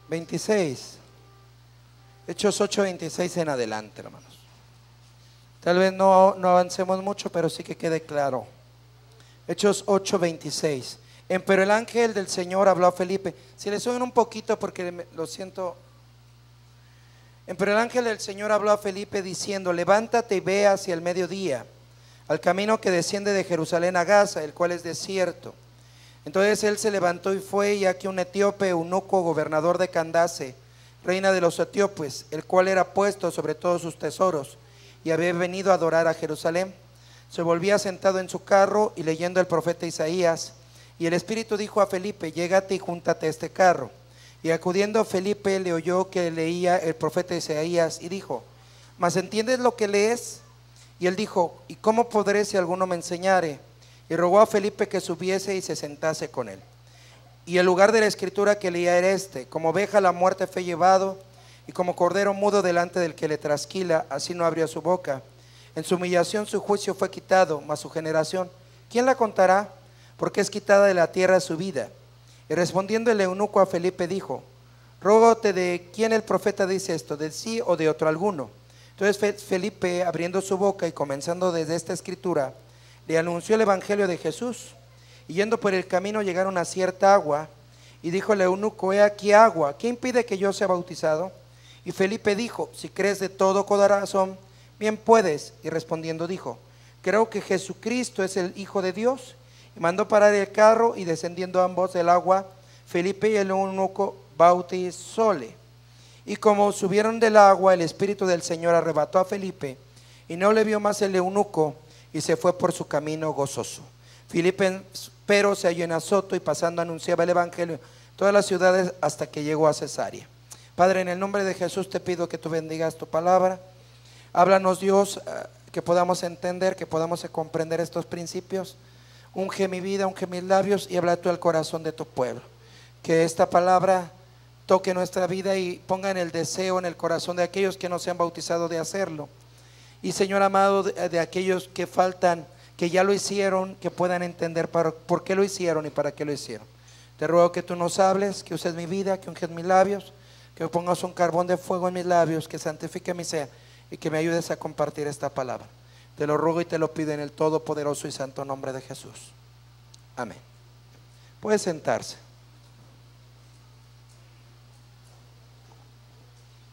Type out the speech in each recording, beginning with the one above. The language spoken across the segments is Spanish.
26. Hechos 8:26 en adelante, hermanos. Tal vez no avancemos mucho, pero sí que quede claro. Hechos 8:26. Pero el ángel del Señor habló a Felipe. Si le suben un poquito porque lo siento. Pero el ángel del Señor habló a Felipe diciendo: levántate y ve hacia el mediodía, al camino que desciende de Jerusalén a Gaza, el cual es desierto. Entonces él se levantó y fue, y aquí un etíope eunuco, gobernador de Candace, reina de los etíopes, el cual era puesto sobre todos sus tesoros, y había venido a adorar a Jerusalén. Se volvía sentado en su carro y leyendo el profeta Isaías. Y el Espíritu dijo a Felipe: llégate y júntate a este carro. Y acudiendo Felipe le oyó que leía el profeta Isaías y dijo: ¿mas entiendes lo que lees? Y él dijo: ¿y cómo podré si alguno me enseñare? Y rogó a Felipe que subiese y se sentase con él. Y el lugar de la escritura que leía era este: como oveja a la muerte fue llevado, y como cordero mudo delante del que le trasquila, así no abrió su boca. En su humillación su juicio fue quitado, mas su generación, ¿quién la contará? Porque es quitada de la tierra su vida. Y respondiendo el eunuco a Felipe dijo: rógote, ¿de quién el profeta dice esto? ¿De sí o de otro alguno? Entonces Felipe, abriendo su boca y comenzando desde esta escritura, le anunció el evangelio de Jesús. Y yendo por el camino llegaron a cierta agua, y dijo el eunuco: he aquí agua, ¿qué impide que yo sea bautizado? Y Felipe dijo: si crees de todo corazón, bien puedes. Y respondiendo dijo: creo que Jesucristo es el Hijo de Dios. Y mandó parar el carro, y descendiendo ambos del agua, Felipe y el eunuco bautizóle. Y como subieron del agua, el Espíritu del Señor arrebató a Felipe, y no le vio más el eunuco, y se fue por su camino gozoso. Felipe pero se halló en Azoto, y pasando anunciaba el evangelio en todas las ciudades hasta que llegó a Cesarea. Padre, en el nombre de Jesús te pido que tú bendigas tu palabra. Háblanos, Dios, que podamos entender, que podamos comprender estos principios. Unge mi vida, unge mis labios, y habla tú al corazón de tu pueblo. Que esta palabra toque nuestra vida y ponga en el deseo, en el corazón de aquellos que no se han bautizado, de hacerlo. Y Señor amado, de aquellos que faltan, que ya lo hicieron, que puedan entender por qué lo hicieron y para qué lo hicieron. Te ruego que tú nos hables, que uses mi vida, que unges mis labios, que pongas un carbón de fuego en mis labios, que santifique mi ser y que me ayudes a compartir esta palabra. Te lo ruego y te lo pido en el todopoderoso y santo nombre de Jesús. Amén. Puede sentarse.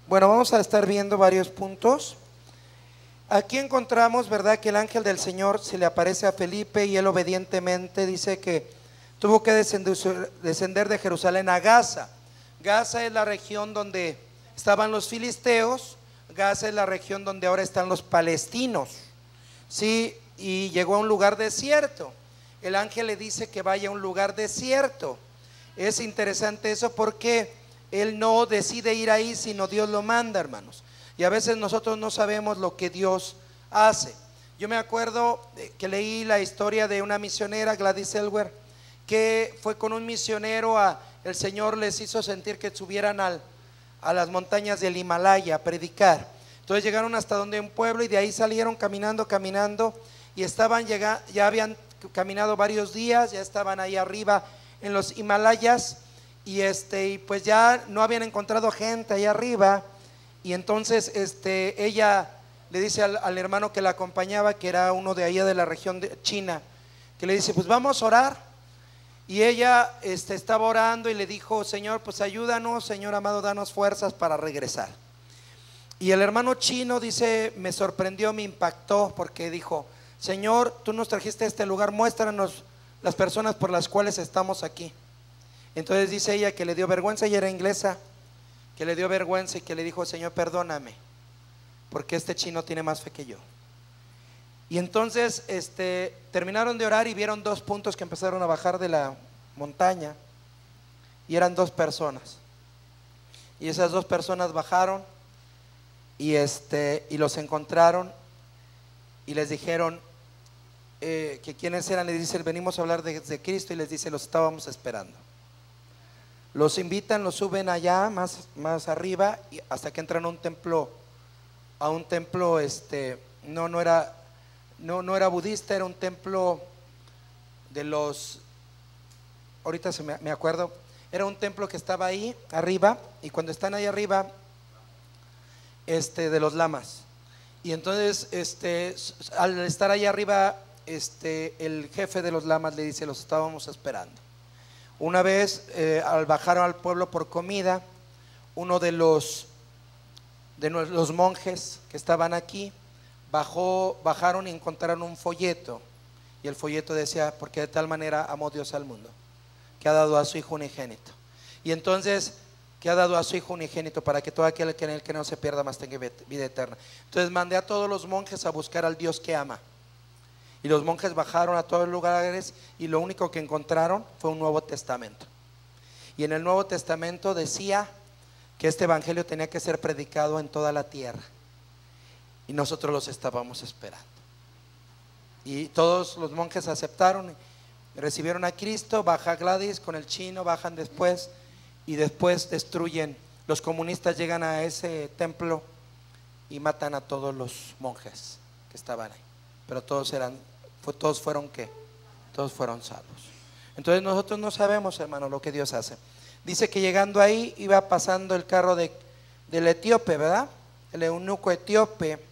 Bueno, vamos a estar viendo varios puntos. Aquí encontramos, ¿verdad?, que el ángel del Señor se le aparece a Felipe, y él obedientemente dice que tuvo que descender de Jerusalén a Gaza. Gaza es la región donde estaban los filisteos. Gaza es la región donde ahora están los palestinos. Sí, y llegó a un lugar desierto. El ángel le dice que vaya a un lugar desierto. Es interesante eso, porque él no decide ir ahí, sino Dios lo manda, hermanos. Y a veces nosotros no sabemos lo que Dios hace. Yo me acuerdo que leí la historia de una misionera, Gladys Elwer, que fue con un misionero. El Señor les hizo sentir que subieran a las montañas del Himalaya a predicar. Entonces llegaron hasta donde un pueblo, y de ahí salieron caminando, y estaban ya habían caminado varios días, ya estaban ahí arriba en los Himalayas, y pues ya no habían encontrado gente ahí arriba. Y entonces ella le dice al hermano que la acompañaba, que era uno de allá de la región de China, que le dice: pues vamos a orar. Y ella estaba orando y le dijo: Señor, pues ayúdanos, Señor amado, danos fuerzas para regresar. Y el hermano chino dice: me sorprendió, me impactó, porque dijo: Señor, tú nos trajiste a este lugar, muéstranos las personas por las cuales estamos aquí. Entonces dice ella que le dio vergüenza, ella era inglesa, que le dio vergüenza, y que le dijo: Señor, perdóname, porque este chino tiene más fe que yo. Y entonces terminaron de orar, y vieron dos puntos que empezaron a bajar de la montaña, y eran dos personas. Y esas dos personas bajaron, y los encontraron, y les dijeron que quiénes eran. Les dice: venimos a hablar de Cristo. Y les dice: los estábamos esperando. Los invitan, los suben allá más arriba, y hasta que entran a un templo, no era budista, era un templo de los, ahorita me acuerdo, Era un templo que estaba ahí arriba, y cuando están ahí arriba, de los lamas. Y entonces, al estar ahí arriba, el jefe de los lamas le dice: los estábamos esperando. Una vez, al bajar al pueblo por comida, uno de los monjes que estaban aquí bajaron y encontraron un folleto, y el folleto decía: porque de tal manera amó Dios al mundo, que ha dado a su Hijo unigénito. Y entonces, que ha dado a su Hijo unigénito para que todo aquel que en él que no se pierda, mas tenga vida eterna. Entonces mandé a todos los monjes a buscar al Dios que ama. Y los monjes bajaron a todos los lugares, y lo único que encontraron fue un Nuevo Testamento. Y en el Nuevo Testamento decía que este evangelio tenía que ser predicado en toda la tierra, y nosotros los estábamos esperando. Y todos los monjes aceptaron, recibieron a Cristo. Baja Gladys con el chino, bajan después, y después destruyen. Los comunistas llegan a ese templo y matan a todos los monjes que estaban ahí, pero todos fueron ¿qué? Todos fueron salvos. Entonces nosotros no sabemos, hermano, lo que Dios hace. Dice que llegando ahí iba pasando el carro del etíope, ¿verdad? El eunuco etíope,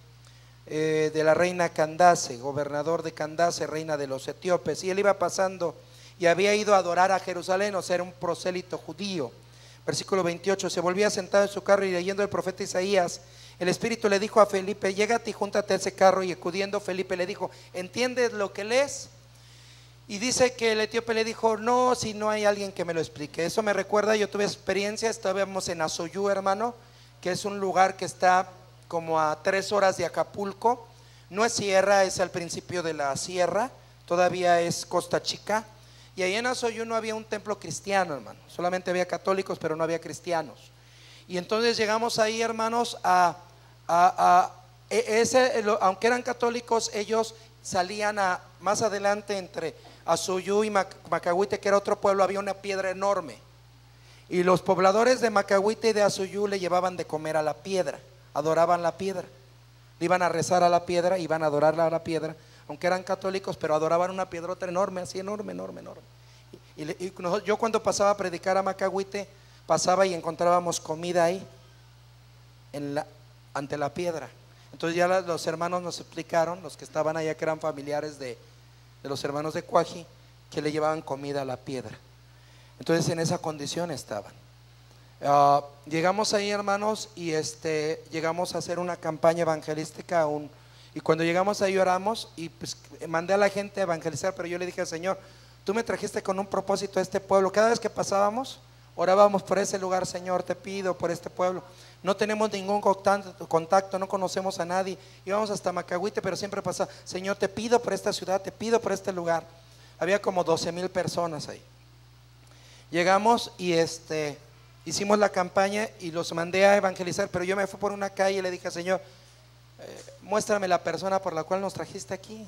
de la reina Candace, gobernador de Candace, reina de los etíopes. Y él iba pasando y había ido a adorar a Jerusalén, o sea, era un prosélito judío. Versículo 28, se volvía sentado en su carro, y leyendo el profeta Isaías, el Espíritu le dijo a Felipe: llégate y júntate a ese carro. Y acudiendo Felipe le dijo: ¿entiendes lo que lees? Y dice que el etíope le dijo: no, si no hay alguien que me lo explique. Eso me recuerda, yo tuve experiencia, estábamos en Azoyú, hermano, que es un lugar que está como a 3 horas de Acapulco. No es sierra, es al principio de la sierra, todavía es Costa Chica. Y ahí en Azoyú no había un templo cristiano, hermano, solamente había católicos, pero no había cristianos. Y entonces llegamos ahí, hermanos, aunque eran católicos, ellos salían más adelante entre Azoyú y Macahuite, que era otro pueblo, había una piedra enorme, y los pobladores de Macahuite y de Azoyú le llevaban de comer a la piedra, adoraban la piedra, iban a rezar a la piedra, iban a adorarla a la piedra, aunque eran católicos, pero adoraban una piedrota enorme, así enorme. Yo cuando pasaba a predicar a Macahuite, pasaba y encontrábamos comida ahí ante la piedra. Entonces ya los hermanos nos explicaron, los que estaban allá, que eran familiares de los hermanos de Cuaji, que le llevaban comida a la piedra. Entonces en esa condición estaban. Llegamos ahí, hermanos, y llegamos a hacer una campaña evangelística y cuando llegamos ahí oramos, y pues mandé a la gente a evangelizar, pero yo le dije al Señor: tú me trajiste con un propósito a este pueblo. Cada vez que pasábamos, orábamos por ese lugar: Señor, te pido por este pueblo. No tenemos ningún contacto, no conocemos a nadie. Íbamos hasta Macahuite, pero siempre pasaba: Señor, te pido por esta ciudad, te pido por este lugar. Había como 12,000 personas ahí. Llegamos y hicimos la campaña y los mandé a evangelizar, pero yo me fui por una calle y le dije: Señor, muéstrame la persona por la cual nos trajiste aquí.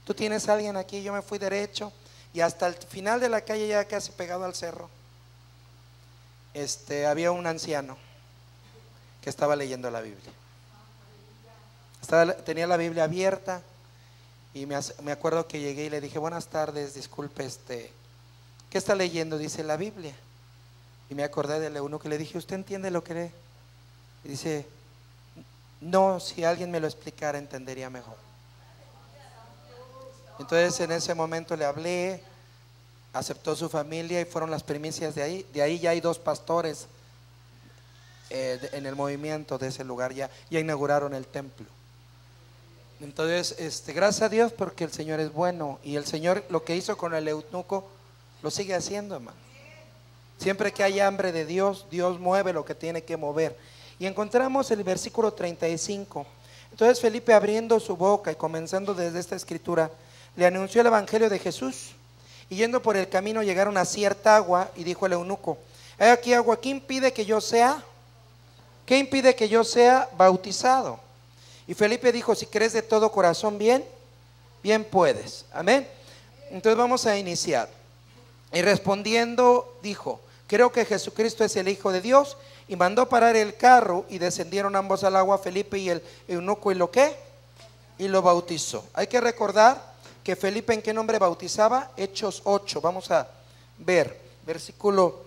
Tú tienes a alguien aquí. Yo me fui derecho y hasta el final de la calle, ya casi pegado al cerro, había un anciano que estaba leyendo la Biblia. Tenía la Biblia abierta, y me acuerdo que llegué y le dije: buenas tardes, disculpe, ¿qué está leyendo? Dice: la Biblia. Y me acordé del eunuco y le dije: ¿usted entiende lo que lee? Y dice: no, si alguien me lo explicara entendería mejor. Entonces en ese momento le hablé, aceptó su familia y fueron las primicias de ahí. De ahí ya hay 2 pastores en el movimiento de ese lugar, ya inauguraron el templo. Entonces, gracias a Dios, porque el Señor es bueno, y el Señor lo que hizo con el eunuco lo sigue haciendo, hermano. Siempre que hay hambre de Dios, Dios mueve lo que tiene que mover. Y encontramos el versículo 35. Entonces Felipe, abriendo su boca y comenzando desde esta escritura, le anunció el evangelio de Jesús. Y yendo por el camino llegaron a cierta agua, y dijo el eunuco: he aquí agua, ¿qué impide que yo sea bautizado? Y Felipe dijo: si crees de todo corazón, bien puedes. Amén. Entonces vamos a iniciar. Y respondiendo dijo: creo que Jesucristo es el Hijo de Dios. Y mandó parar el carro, y descendieron ambos al agua, Felipe y el eunuco, y lo bautizó. Hay que recordar que Felipe, ¿en qué nombre bautizaba? Hechos 8, vamos a ver, versículo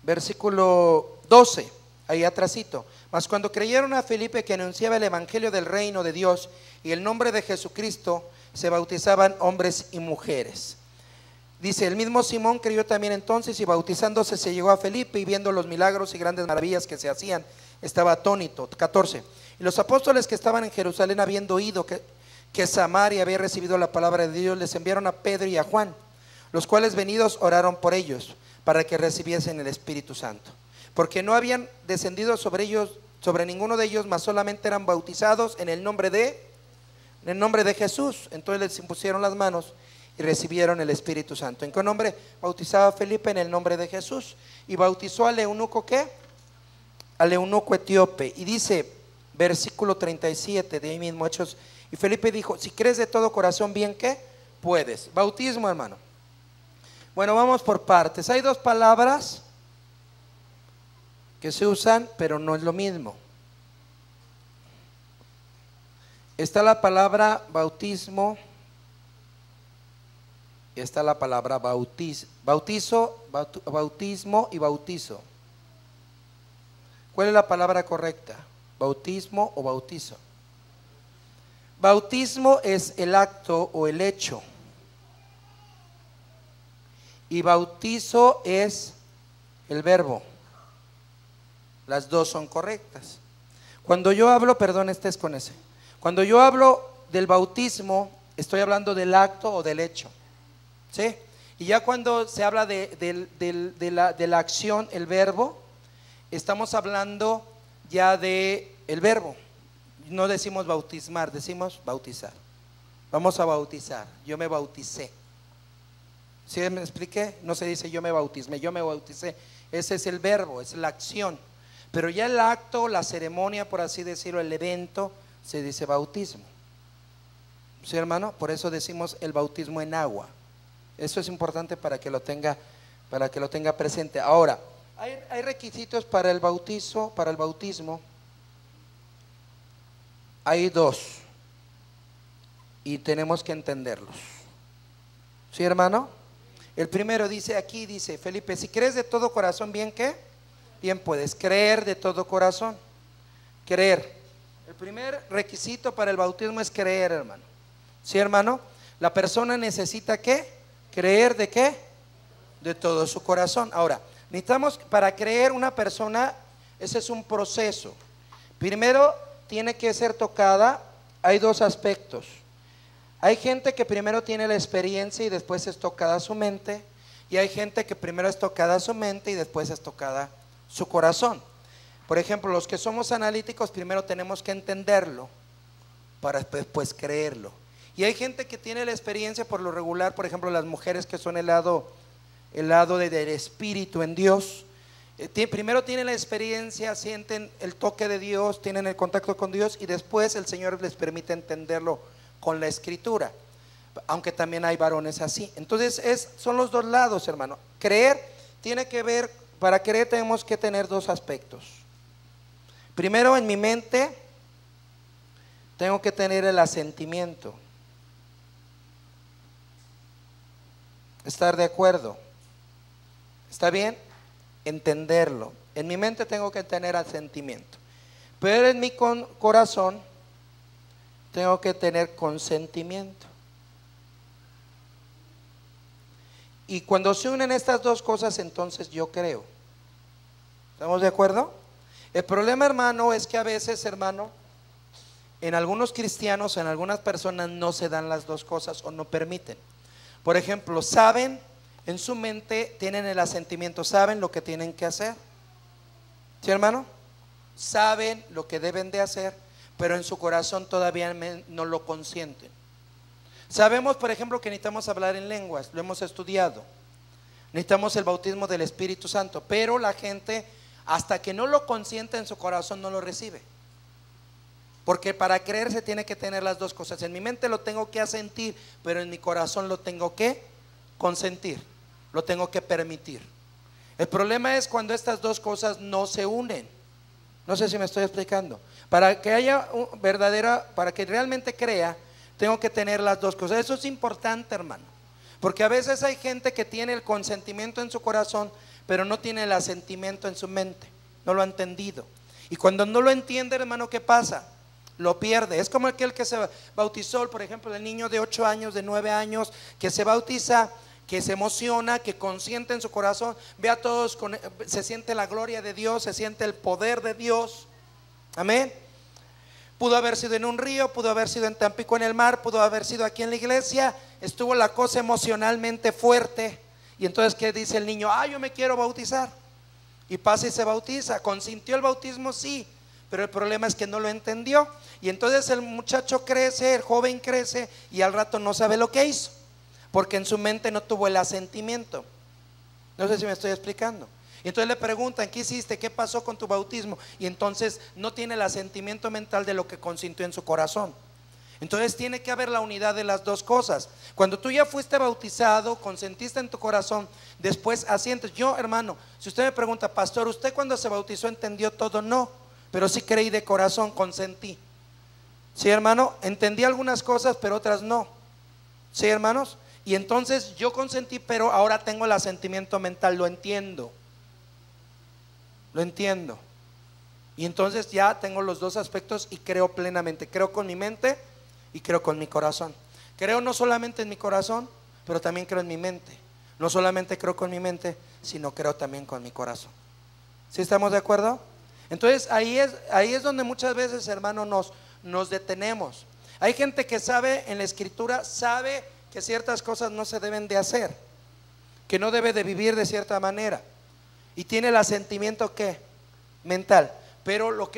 versículo 12, ahí atrásito. Mas cuando creyeron a Felipe, que anunciaba el evangelio del reino de Dios y el nombre de Jesucristo, se bautizaban hombres y mujeres. Dice, el mismo Simón creyó también entonces, y bautizándose se llegó a Felipe, y viendo los milagros y grandes maravillas que se hacían, estaba atónito. 14. Y los apóstoles que estaban en Jerusalén, habiendo oído que Samaria había recibido la palabra de Dios, les enviaron a Pedro y a Juan, los cuales venidos oraron por ellos, para que recibiesen el Espíritu Santo, porque no habían descendido sobre ellos, sobre ninguno de ellos, mas solamente eran bautizados en el nombre de Jesús. Entonces les impusieron las manos y recibieron el Espíritu Santo. ¿En qué nombre bautizaba Felipe? En el nombre de Jesús. Y bautizó al eunuco, ¿qué? Al eunuco etíope. Y dice, versículo 37 de ahí mismo, Hechos, y Felipe dijo, si crees de todo corazón, bien, ¿qué? Puedes. Bautismo, hermano. Bueno, vamos por partes. Hay dos palabras que se usan, pero no es lo mismo. Está la palabra bautismo, y está la palabra bautismo y bautizo. ¿Cuál es la palabra correcta? ¿Bautismo o bautizo? Bautismo es el acto o el hecho, y bautizo es el verbo. Las dos son correctas. Cuando yo hablo, perdón, estés con ese. Cuando yo hablo del bautismo, estoy hablando del acto o del hecho, ¿sí? Y ya cuando se habla de la acción, el verbo, estamos hablando ya de el verbo. No decimos bautismar, decimos bautizar. Vamos a bautizar. Yo me bauticé. ¿Sí me expliqué? No se dice yo me bautismé, yo me bauticé. Ese es el verbo, es la acción. Pero ya el acto, la ceremonia, por así decirlo, el evento, se dice bautismo. ¿Sí, hermano? Por eso decimos el bautismo en agua. Eso es importante para que lo tenga presente. Ahora, hay requisitos para el bautizo, para el bautismo. Hay dos, y tenemos que entenderlos. ¿Sí, hermano? El primero dice, aquí dice Felipe, si crees de todo corazón, bien, ¿qué? Bien puedes. Creer de todo corazón. Creer. El primer requisito para el bautismo es creer, hermano. ¿Sí, hermano? La persona necesita ¿qué? Creer de qué? De todo su corazón. Ahora, necesitamos, para creer una persona, ese es un proceso. Primero tiene que ser tocada. Hay dos aspectos. Hay gente que primero tiene la experiencia y después es tocada su mente, y hay gente que primero es tocada su mente y después es tocada su corazón. Por ejemplo, los que somos analíticos primero tenemos que entenderlo para después creerlo. Y hay gente que tiene la experiencia por lo regular, por ejemplo, las mujeres que son el lado del espíritu en Dios. Primero tienen la experiencia, sienten el toque de Dios, tienen el contacto con Dios, y después el Señor les permite entenderlo con la escritura, aunque también hay varones así. Entonces son los dos lados, hermano. Creer tiene que ver, para creer tenemos que tener dos aspectos. Primero, en mi mente tengo que tener el asentimiento, estar de acuerdo, ¿está bien? Entenderlo. En mi mente tengo que tener asentimiento, pero en mi corazón tengo que tener consentimiento. Y cuando se unen estas dos cosas, entonces yo creo. ¿Estamos de acuerdo? El problema, hermano, es que a veces, hermano, en algunos cristianos, en algunas personas no se dan las dos cosas o no permiten. Por ejemplo, saben, en su mente tienen el asentimiento, saben lo que tienen que hacer. ¿Sí, hermano? Saben lo que deben de hacer, pero en su corazón todavía no lo consienten. Sabemos, por ejemplo, que necesitamos hablar en lenguas, lo hemos estudiado. Necesitamos el bautismo del Espíritu Santo, pero la gente, hasta que no lo consiente en su corazón, no lo recibe. Porque para creer se tiene que tener las dos cosas. En mi mente lo tengo que asentir, pero en mi corazón lo tengo que consentir, lo tengo que permitir. El problema es cuando estas dos cosas no se unen. No sé si me estoy explicando. Para que haya para que realmente crea, tengo que tener las dos cosas. Eso es importante, hermano, porque a veces hay gente que tiene el consentimiento en su corazón, pero no tiene el asentimiento en su mente, no lo ha entendido. Y cuando no lo entiende, hermano, ¿qué pasa? Lo pierde. Es como aquel que se bautizó, por ejemplo, el niño de 8 años, de 9 años, que se bautiza, que se emociona, que consiente en su corazón, ve a todos, se siente la gloria de Dios, se siente el poder de Dios. Amén. Pudo haber sido en un río, pudo haber sido en Tampico en el mar, pudo haber sido aquí en la iglesia. Estuvo la cosa emocionalmente fuerte. Y entonces, ¿qué dice el niño? Yo me quiero bautizar. Y pasa y se bautiza. ¿Consintió el bautismo? Sí, pero el problema es que no lo entendió. Y entonces el muchacho crece, el joven crece, y al rato no sabe lo que hizo, porque en su mente no tuvo el asentimiento. No sé si me estoy explicando. Y entonces le preguntan, ¿qué hiciste? ¿Qué pasó con tu bautismo? Y entonces no tiene el asentimiento mental de lo que consintió en su corazón. Entonces tiene que haber la unidad de las dos cosas. Cuando tú ya fuiste bautizado, consentiste en tu corazón, después asientes. Yo, hermano, si usted me pregunta, pastor, ¿usted cuando se bautizó entendió todo? No, pero sí creí de corazón, consentí. Sí, hermano, entendí algunas cosas, pero otras no. Sí, hermanos. Y entonces yo consentí, pero ahora tengo el asentimiento mental, lo entiendo. Lo entiendo. Y entonces ya tengo los dos aspectos y creo plenamente. Creo con mi mente y creo con mi corazón. Creo no solamente en mi corazón, pero también creo en mi mente. No solamente creo con mi mente, sino creo también con mi corazón. ¿Sí estamos de acuerdo? Entonces ahí es donde muchas veces, hermano, nos detenemos. Hay gente que sabe en la escritura, sabe que ciertas cosas no se deben de hacer, que no debe de vivir de cierta manera, y tiene el asentimiento ¿qué? Mental. Pero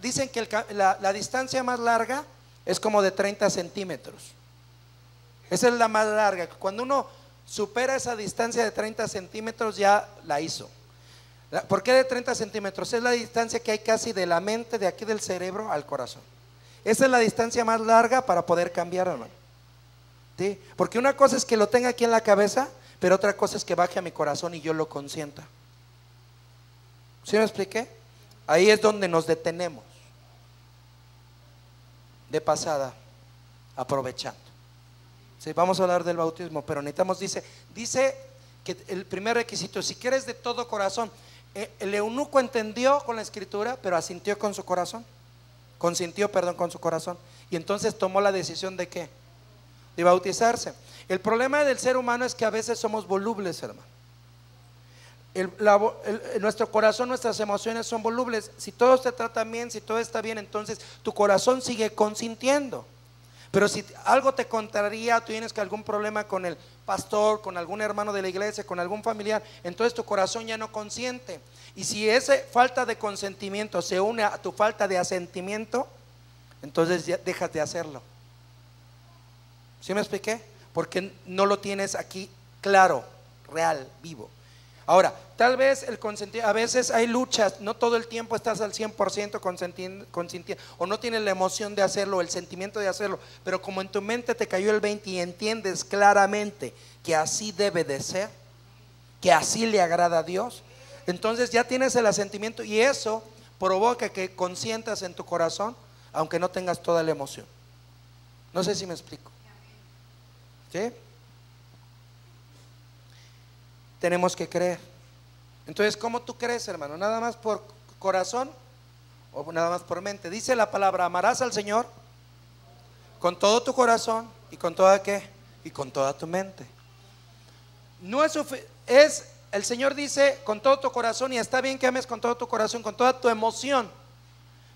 dicen que la distancia más larga es como de 30 centímetros. Esa es la más larga. Cuando uno supera esa distancia de 30 centímetros ya la hizo. ¿Por qué de 30 centímetros? Es la distancia que hay casi de la mente, de aquí del cerebro al corazón. Esa es la distancia más larga para poder cambiar, hermano. ¿Sí? Porque una cosa es que lo tenga aquí en la cabeza, pero otra cosa es que baje a mi corazón y yo lo consienta. ¿Sí me expliqué? Ahí es donde nos detenemos. De pasada, aprovechando. Sí, vamos a hablar del bautismo, pero necesitamos, dice que el primer requisito, si quieres de todo corazón, el eunuco entendió con la escritura, pero asintió con su corazón. Consintió, perdón, con su corazón. Y entonces tomó la decisión de ¿qué? De bautizarse. El problema del ser humano es que a veces somos volubles, hermano. Nuestro corazón, nuestras emociones son volubles. Si todo se trata bien, si todo está bien, entonces tu corazón sigue consintiendo. Pero si algo te contraría, tú tienes algún problema con el pastor, con algún hermano de la iglesia, con algún familiar, entonces tu corazón ya no consiente. Y si esa falta de consentimiento se une a tu falta de asentimiento, entonces ya dejas de hacerlo. ¿Sí me expliqué? Porque no lo tienes aquí claro, real, vivo. Ahora, tal vez a veces hay luchas, no todo el tiempo estás al 100% consintiendo, o no tienes la emoción de hacerlo, el sentimiento de hacerlo, pero como en tu mente te cayó el 20 y entiendes claramente que así debe de ser, que así le agrada a Dios, entonces ya tienes el asentimiento y eso provoca que consientas en tu corazón, aunque no tengas toda la emoción. No sé si me explico. ¿Sí? Tenemos que creer. Entonces, ¿cómo tú crees, hermano? ¿Nada más por corazón o nada más por mente? Dice la palabra, amarás al Señor con todo tu corazón y con toda ¿qué? Y con toda tu mente. No es el Señor dice con todo tu corazón, y está bien que ames con todo tu corazón, con toda tu emoción,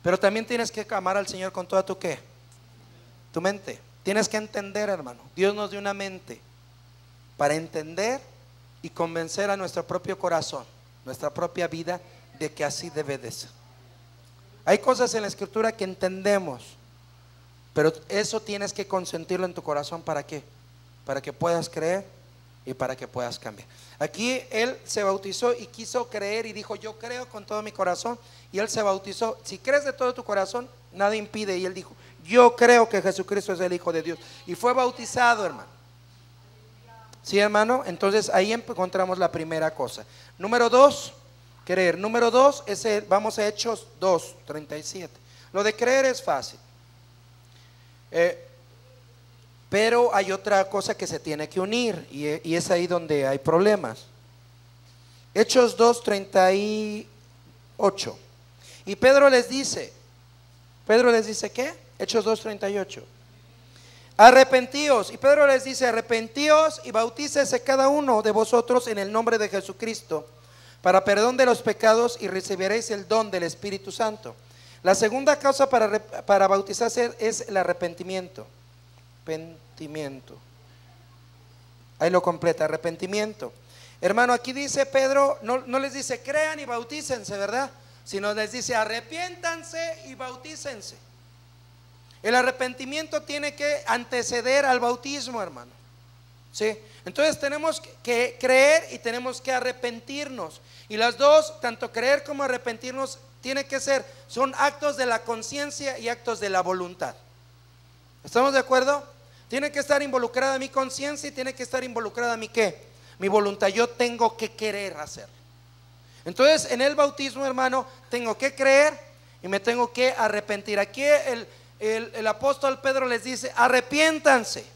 pero también tienes que amar al Señor con toda tu ¿qué? Tu mente. Tienes que entender, hermano, Dios nos dio una mente para entender y convencer a nuestro propio corazón, nuestra propia vida, de que así debe de ser. Hay cosas en la escritura que entendemos, pero eso tienes que consentirlo en tu corazón. ¿Para qué? Para que puedas creer y para que puedas cambiar. Aquí él se bautizó y quiso creer y dijo, yo creo con todo mi corazón, y él se bautizó. Si crees de todo tu corazón, nada impide, y él dijo, yo creo que Jesucristo es el Hijo de Dios, y fue bautizado, hermano. ¿Sí, hermano? Entonces ahí encontramos la primera cosa. Número 2, creer. Número 2, vamos a Hechos 2:37. Lo de creer es fácil, pero hay otra cosa que se tiene que unir, y es ahí donde hay problemas. Hechos 2:38. Y Pedro les dice, ¿qué? Hechos 2:38. Arrepentíos. Y Pedro les dice, arrepentíos y bautícese cada uno de vosotros en el nombre de Jesucristo para perdón de los pecados y recibiréis el don del Espíritu Santo. La segunda causa para bautizarse es el arrepentimiento. Arrepentimiento. Ahí lo completa, arrepentimiento. Hermano, aquí dice Pedro, no les dice crean y bautícense, ¿verdad? Sino les dice arrepiéntanse y bautícense. El arrepentimiento tiene que anteceder al bautismo, hermano. ¿Sí? Entonces tenemos que creer y tenemos que arrepentirnos. Y las dos, tanto creer como arrepentirnos, son actos de la conciencia y actos de la voluntad. ¿Estamos de acuerdo? Tiene que estar involucrada mi conciencia y tiene que estar involucrada mi ¿qué? Mi voluntad. Yo tengo que querer hacerlo. Entonces en el bautismo, hermano, tengo que creer y me tengo que arrepentir. Aquí el apóstol Pedro les dice arrepiéntanse.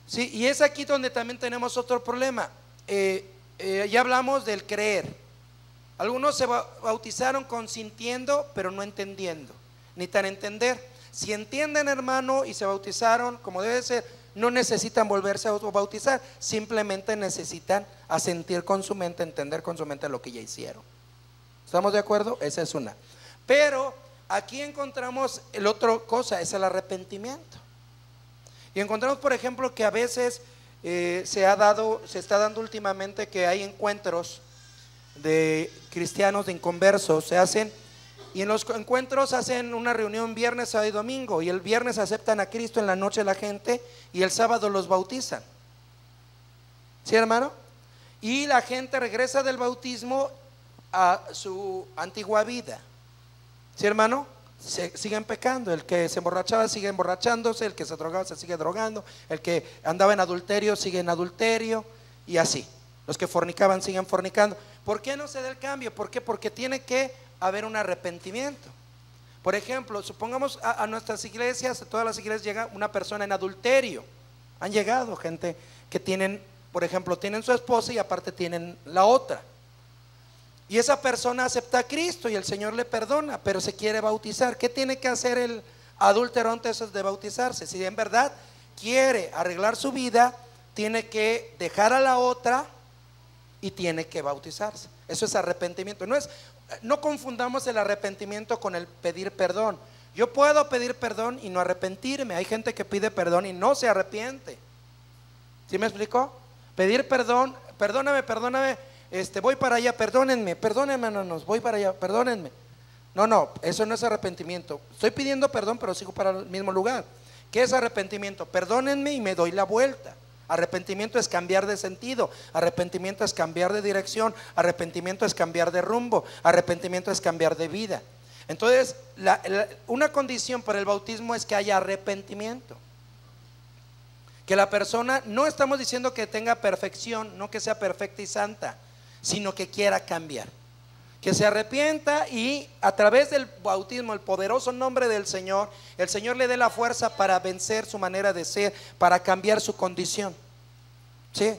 Sí, y es aquí donde también tenemos otro problema. Ya hablamos del creer. Algunos se bautizaron consintiendo pero no entendiendo, ni tan entender. Si entienden, hermano, y se bautizaron como debe ser, no necesitan volverse a bautizar, simplemente necesitan asentir con su mente, entender con su mente lo que ya hicieron. ¿Estamos de acuerdo? Esa es una. Pero aquí encontramos el otra cosa, es el arrepentimiento. Y encontramos, por ejemplo, que a veces se está dando últimamente que hay encuentros de cristianos, de inconversos, se hacen. Y en los encuentros hacen una reunión viernes, sábado y domingo. Y el viernes aceptan a Cristo en la noche la gente y el sábado los bautizan. ¿Sí, hermano? Y la gente regresa del bautismo a su antigua vida. ¿Sí, hermano? Siguen pecando. El que se emborrachaba sigue emborrachándose, el que se drogaba se sigue drogando, el que andaba en adulterio sigue en adulterio y así. Los que fornicaban siguen fornicando. ¿Por qué no se da el cambio? ¿Por qué? Porque tiene que haber un arrepentimiento. Por ejemplo, supongamos a nuestras iglesias, a todas las iglesias llega una persona en adulterio. Han llegado gente que tienen, por ejemplo, tienen su esposa y aparte tienen la otra. Y esa persona acepta a Cristo y el Señor le perdona, pero se quiere bautizar. ¿Qué tiene que hacer el adúltero antes de bautizarse? Si en verdad quiere arreglar su vida, tiene que dejar a la otra y tiene que bautizarse. Eso es arrepentimiento. No confundamos el arrepentimiento con el pedir perdón. Yo puedo pedir perdón y no arrepentirme. Hay gente que pide perdón y no se arrepiente. ¿Sí me explicó? Pedir perdón, perdóname, voy para allá, perdónenme, hermanos, voy para allá, perdónenme. No, eso no es arrepentimiento. Estoy pidiendo perdón, pero sigo para el mismo lugar. ¿Qué es arrepentimiento? Perdónenme y me doy la vuelta. Arrepentimiento es cambiar de sentido, arrepentimiento es cambiar de dirección, arrepentimiento es cambiar de rumbo, arrepentimiento es cambiar de vida. Entonces, una condición para el bautismo es que haya arrepentimiento. Que la persona, no estamos diciendo que tenga perfección, no que sea perfecta y santa, sino que quiera cambiar. Que se arrepienta y a través del bautismo, el poderoso nombre del Señor, el Señor le dé la fuerza para vencer su manera de ser, para cambiar su condición. ¿Sí?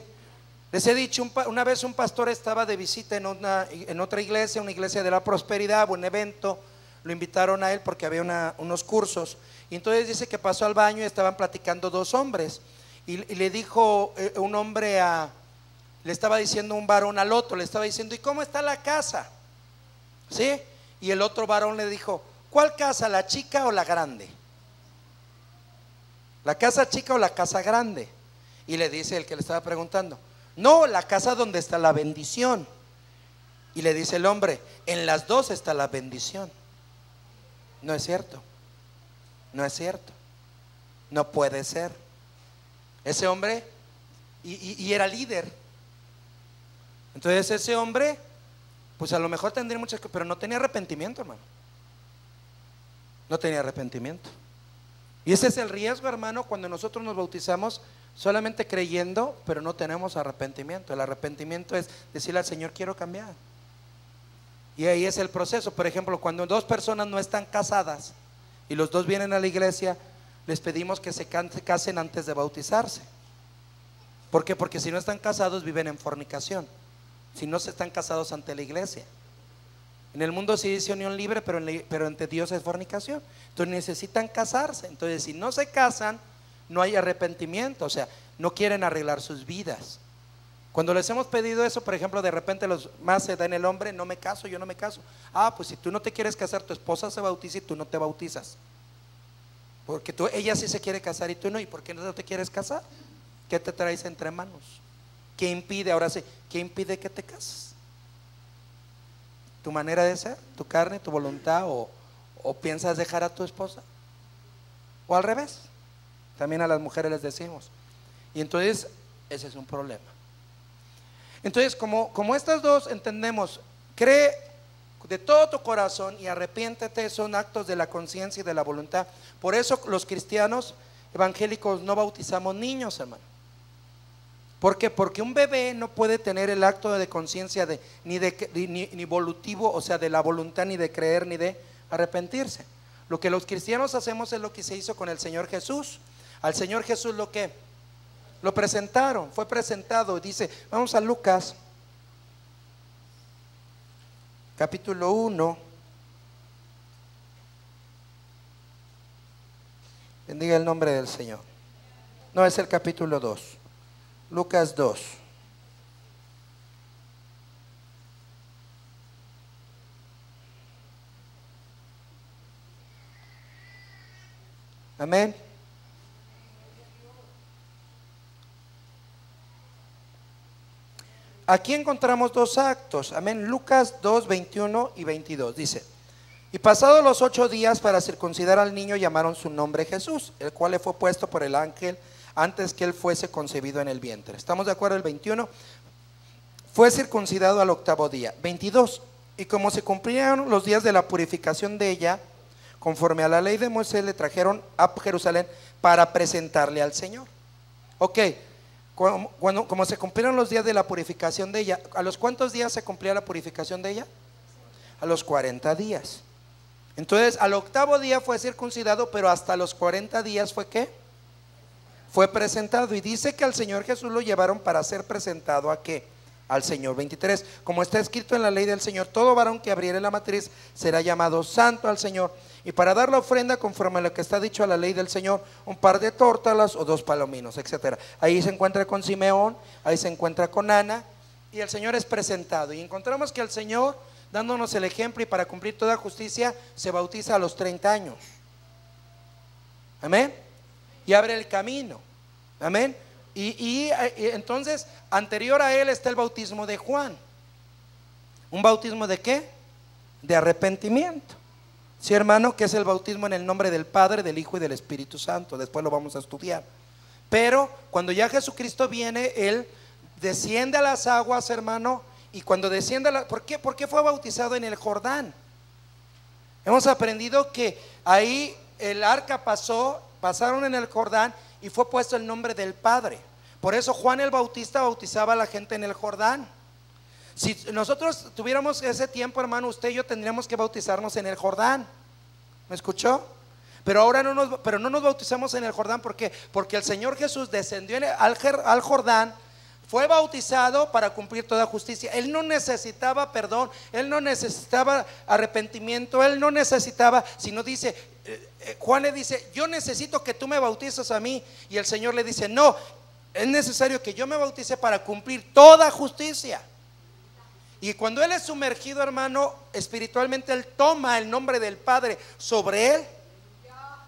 Les he dicho, una vez un pastor estaba de visita en otra iglesia, una iglesia de la prosperidad, un evento, lo invitaron a él porque había unos cursos. Y entonces dice que pasó al baño y estaban platicando dos hombres. Y le dijo un hombre le estaba diciendo un varón al otro, le estaba diciendo, ¿y cómo está la casa? ¿Sí? Y el otro varón le dijo, ¿cuál casa? ¿La chica o la grande? ¿La casa chica o la casa grande? Y le dice el que le estaba preguntando, no, la casa donde está la bendición. Y le dice el hombre, en las dos está la bendición. No es cierto. No es cierto. No puede ser. Ese hombre, y era líder. Entonces ese hombre, pues a lo mejor tendría muchas cosas, pero no tenía arrepentimiento, hermano. No tenía arrepentimiento. Y ese es el riesgo, hermano, cuando nosotros nos bautizamos solamente creyendo, pero no tenemos arrepentimiento. El arrepentimiento es decirle al Señor, quiero cambiar. Y ahí es el proceso. Por ejemplo, cuando dos personas no están casadas y los dos vienen a la iglesia, les pedimos que se casen antes de bautizarse. ¿Por qué? Porque si no están casados viven en fornicación. si no se están casados ante la iglesia. En el mundo se dice unión libre, pero ante Dios es fornicación. Entonces necesitan casarse. Entonces si no se casan, no hay arrepentimiento, o sea, no quieren arreglar sus vidas. Cuando les hemos pedido eso, por ejemplo, de repente los más se da en el hombre: no me caso, yo no me caso. Ah, pues si tú no te quieres casar, tu esposa se bautiza y tú no te bautizas. Porque ella sí se quiere casar y tú no. ¿Y por qué no te quieres casar? ¿Qué te traes entre manos? ¿Qué impide? Ahora sí, ¿qué impide que te cases? ¿Tu manera de ser? ¿Tu carne? ¿Tu voluntad? ¿O piensas dejar a tu esposa? ¿O al revés? También a las mujeres les decimos. Y entonces ese es un problema. Entonces como estas dos entendemos, cree de todo tu corazón y arrepiéntete, son actos de la conciencia y de la voluntad. Por eso los cristianos evangélicos no bautizamos niños, hermano. ¿Por qué? Porque un bebé no puede tener el acto de conciencia ni volutivo, o sea, de la voluntad, ni de creer, ni de arrepentirse. Lo que los cristianos hacemos es lo que se hizo con el Señor Jesús. Al Señor Jesús lo presentaron, fue presentado. Dice, vamos a Lucas capítulo 1. Bendiga el nombre del Señor. No, es el capítulo 2. Lucas 2. Amén. Aquí encontramos dos actos. Amén. Lucas 2, 21 y 22. Dice: y pasados los 8 días para circuncidar al niño, llamaron su nombre Jesús, el cual le fue puesto por el ángel antes que él fuese concebido en el vientre. ¿Estamos de acuerdo? El 21, fue circuncidado al 8º día. 22, y como se cumplieron los días de la purificación de ella, conforme a la ley de Moisés, le trajeron a Jerusalén para presentarle al Señor. Ok, como se cumplieron los días de la purificación de ella, ¿a los cuántos días se cumplía la purificación de ella? A los 40 días. Entonces al 8º día fue circuncidado, pero hasta los 40 días fue ¿qué? Fue presentado. Y dice que al Señor Jesús lo llevaron para ser presentado ¿a qué? Al Señor. 23, como está escrito en la ley del Señor, todo varón que abriere la matriz será llamado santo al Señor. Y para dar la ofrenda conforme a lo que está dicho a la ley del Señor, un par de tórtolas o 2 palominos, etcétera. Ahí se encuentra con Simeón, ahí se encuentra con Ana, y el Señor es presentado. Y encontramos que el Señor, dándonos el ejemplo y para cumplir toda justicia, se bautiza a los 30 años. Amén. Y abre el camino. Amén. Y entonces anterior a él está el bautismo de Juan. ¿Un bautismo de qué? De arrepentimiento. Sí, hermano, que es el bautismo en el nombre del Padre, del Hijo y del Espíritu Santo. Después lo vamos a estudiar. Pero cuando ya Jesucristo viene, él desciende a las aguas, hermano. Y cuando desciende ¿por qué fue bautizado en el Jordán? Hemos aprendido que ahí el arca pasaron en el Jordán y fue puesto el nombre del Padre. Por eso Juan el Bautista bautizaba a la gente en el Jordán. Si nosotros tuviéramos ese tiempo, hermano, usted y yo tendríamos que bautizarnos en el Jordán. ¿Me escuchó? Pero ahora no nos bautizamos en el Jordán. ¿Por qué? Porque el Señor Jesús descendió al Jordán, fue bautizado para cumplir toda justicia. Él no necesitaba perdón, él no necesitaba arrepentimiento, él no necesitaba, sino dice, Juan le dice, yo necesito que tú me bautices a mí. Y el Señor le dice, no, es necesario que yo me bautice para cumplir toda justicia. Y cuando él es sumergido, hermano, espiritualmente, él toma el nombre del Padre sobre él,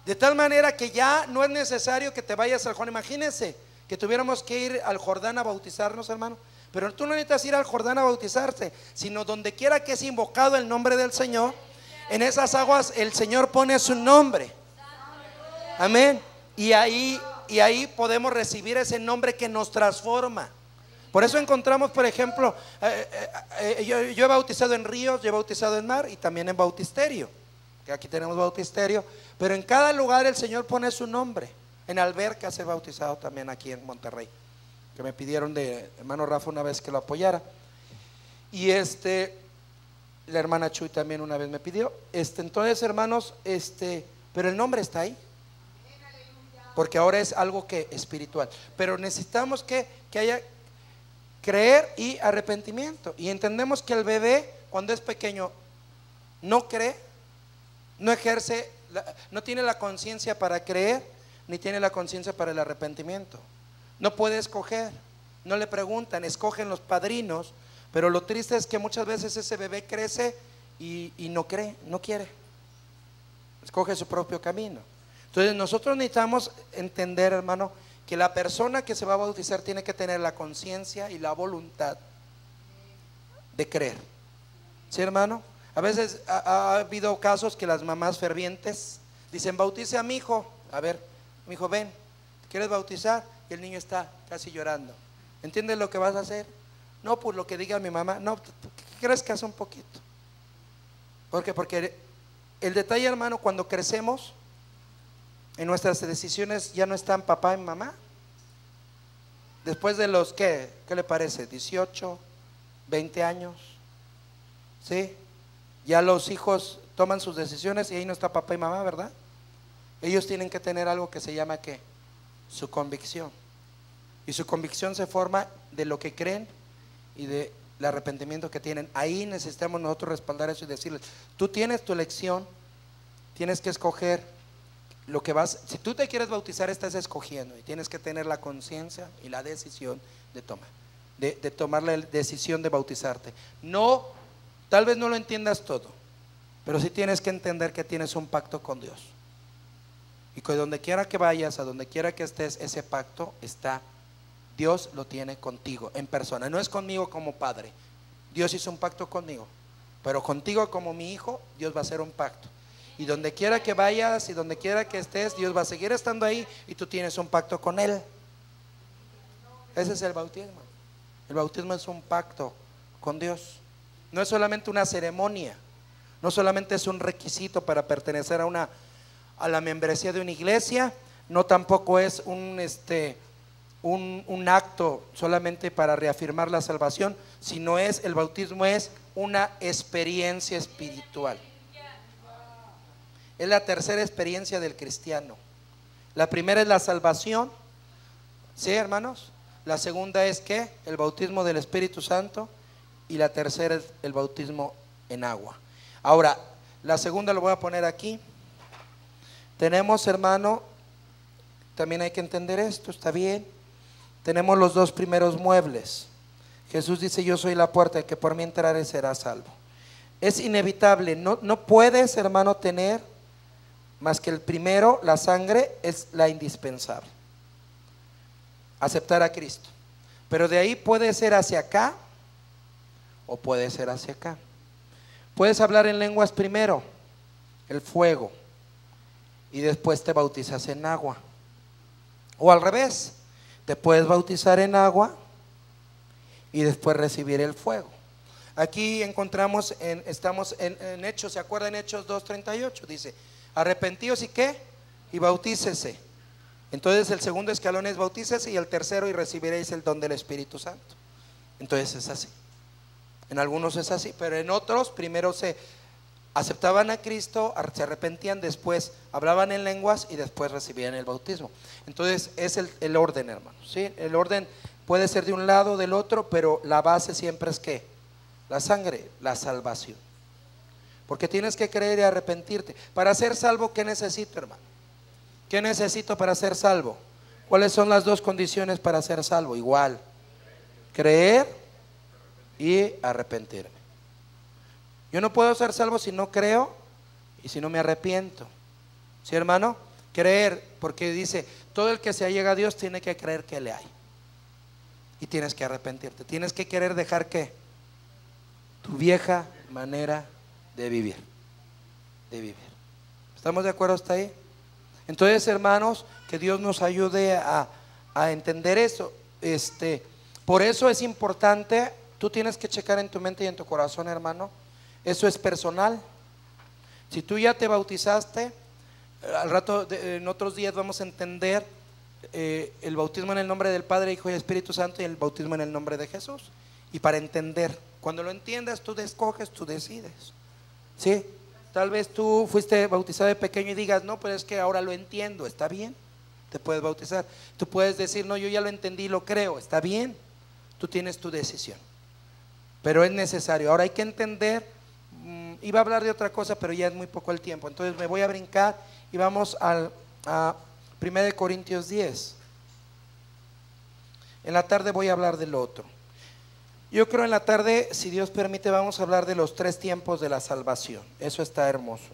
de tal manera que ya no es necesario que te vayas al Jordán. Imagínense que tuviéramos que ir al Jordán a bautizarnos, hermano. Pero tú no necesitas ir al Jordán a bautizarte, sino donde quiera que es invocado el nombre del Señor, en esas aguas el Señor pone su nombre. Amén. Y ahí podemos recibir ese nombre que nos transforma. Por eso encontramos, por ejemplo, yo he bautizado en ríos, yo he bautizado en mar y también en bautisterio, que aquí tenemos bautisterio, pero en cada lugar el Señor pone su nombre. En albercas he bautizado también aquí en Monterrey, que me pidieron de hermano Rafa una vez que lo apoyara. Y la hermana Chuy también una vez me pidió. Entonces, hermanos, pero el nombre está ahí, porque ahora es algo que espiritual. Pero necesitamos que haya Creer y arrepentimiento. Y entendemos que el bebé, cuando es pequeño, no cree, no ejerce, no tiene la conciencia para creer, ni tiene la conciencia para el arrepentimiento. No puede escoger, no le preguntan, escogen los padrinos. Pero lo triste es que muchas veces ese bebé crece y no cree, no quiere, escoge su propio camino. Entonces nosotros necesitamos entender, hermano, que la persona que se va a bautizar tiene que tener la conciencia y la voluntad de creer. ¿Sí, hermano? A veces ha habido casos que las mamás fervientes dicen: bautice a mi hijo. A ver, mi hijo, ven, ¿quieres bautizar? Y el niño está casi llorando. ¿Entiendes lo que vas a hacer? No, por lo que diga mi mamá. No, ¿crees que hace un poquito? ¿Por qué? Porque el detalle, hermano, cuando crecemos, en nuestras decisiones ya no están papá y mamá. Después de los, ¿qué le parece? 18, 20 años, ¿sí? Ya los hijos toman sus decisiones y ahí no está papá y mamá, ¿verdad? Ellos tienen que tener algo que se llama, ¿qué? Su convicción. Y su convicción se forma de lo que creen y del arrepentimiento que tienen. Ahí necesitamos nosotros respaldar eso y decirles: tú tienes tu elección, tienes que escoger lo que vas. Si tú te quieres bautizar, estás escogiendo y tienes que tener la conciencia y la decisión de tomar la decisión de bautizarte. No, tal vez no lo entiendas todo, pero sí tienes que entender que tienes un pacto con Dios, y que donde quiera que vayas, a donde quiera que estés, ese pacto está. Dios lo tiene contigo en persona. No es conmigo como padre. Dios hizo un pacto conmigo, pero contigo como mi hijo, Dios va a hacer un pacto. Y donde quiera que vayas y donde quiera que estés, Dios va a seguir estando ahí y tú tienes un pacto con Él. Ese es el bautismo. El bautismo es un pacto con Dios. No es solamente una ceremonia, no solamente es un requisito para pertenecer a la membresía de una iglesia, no tampoco es un acto solamente para reafirmar la salvación, sino el bautismo es una experiencia espiritual. Es la tercera experiencia del cristiano. La primera es la salvación, ¿sí, hermanos? La segunda es ¿qué? El bautismo del Espíritu Santo. Y la tercera es el bautismo en agua. Ahora, la segunda lo voy a poner aquí. Tenemos, hermano, también hay que entender esto, ¿está bien? Tenemos los dos primeros muebles. Jesús dice: yo soy la puerta, el que por mí entrare será salvo. Es inevitable, no puedes, hermano, tener más que el primero. La sangre es la indispensable, aceptar a Cristo. Pero de ahí puede ser hacia acá o puede ser hacia acá. Puedes hablar en lenguas primero, el fuego, y después te bautizas en agua. O al revés, te puedes bautizar en agua y después recibir el fuego. Aquí encontramos, estamos en Hechos, ¿se acuerdan? Hechos 2:38 dice: arrepentíos y ¿qué? Y bautícese. Entonces el segundo escalón es bautícese, y el tercero: y recibiréis el don del Espíritu Santo. Entonces es así. En algunos es así, pero en otros primero se aceptaban a Cristo, se arrepentían, después hablaban en lenguas y después recibían el bautismo. Entonces es el orden, hermanos, ¿sí? El orden puede ser de un lado o del otro, pero la base siempre es ¿qué? La sangre, la salvación. Porque tienes que creer y arrepentirte. Para ser salvo, ¿qué necesito, hermano? ¿Qué necesito para ser salvo? ¿Cuáles son las dos condiciones para ser salvo? Igual, creer y arrepentirme. Yo no puedo ser salvo si no creo y si no me arrepiento. ¿Sí, hermano? Creer, porque dice: todo el que se allega a Dios tiene que creer que le hay. Y tienes que arrepentirte. Tienes que querer dejar ¿qué? Tu vieja manera de vivir. ¿Estamos de acuerdo hasta ahí? Entonces, hermanos, que Dios nos ayude a entender eso. Por eso es importante. Tú tienes que checar en tu mente y en tu corazón, hermano. Eso es personal. Si tú ya te bautizaste, al rato, en otros días vamos a entender el bautismo en el nombre del Padre, Hijo y Espíritu Santo, y el bautismo en el nombre de Jesús. Y para entender, cuando lo entiendas, tú escoges, tú decides, ¿sí? Tal vez tú fuiste bautizado de pequeño y digas: no, pero es que ahora lo entiendo. Está bien, te puedes bautizar. Tú puedes decir: no, yo ya lo entendí y lo creo. Está bien, Tú tienes tu decisión, pero es necesario. Ahora hay que entender, iba a hablar de otra cosa, pero ya es muy poco el tiempo, entonces me voy a brincar y vamos a 1 Corintios 10. En la tarde voy a hablar del otro. Yo creo en la tarde, si Dios permite, vamos a hablar de los 3 tiempos de la salvación. Eso está hermoso.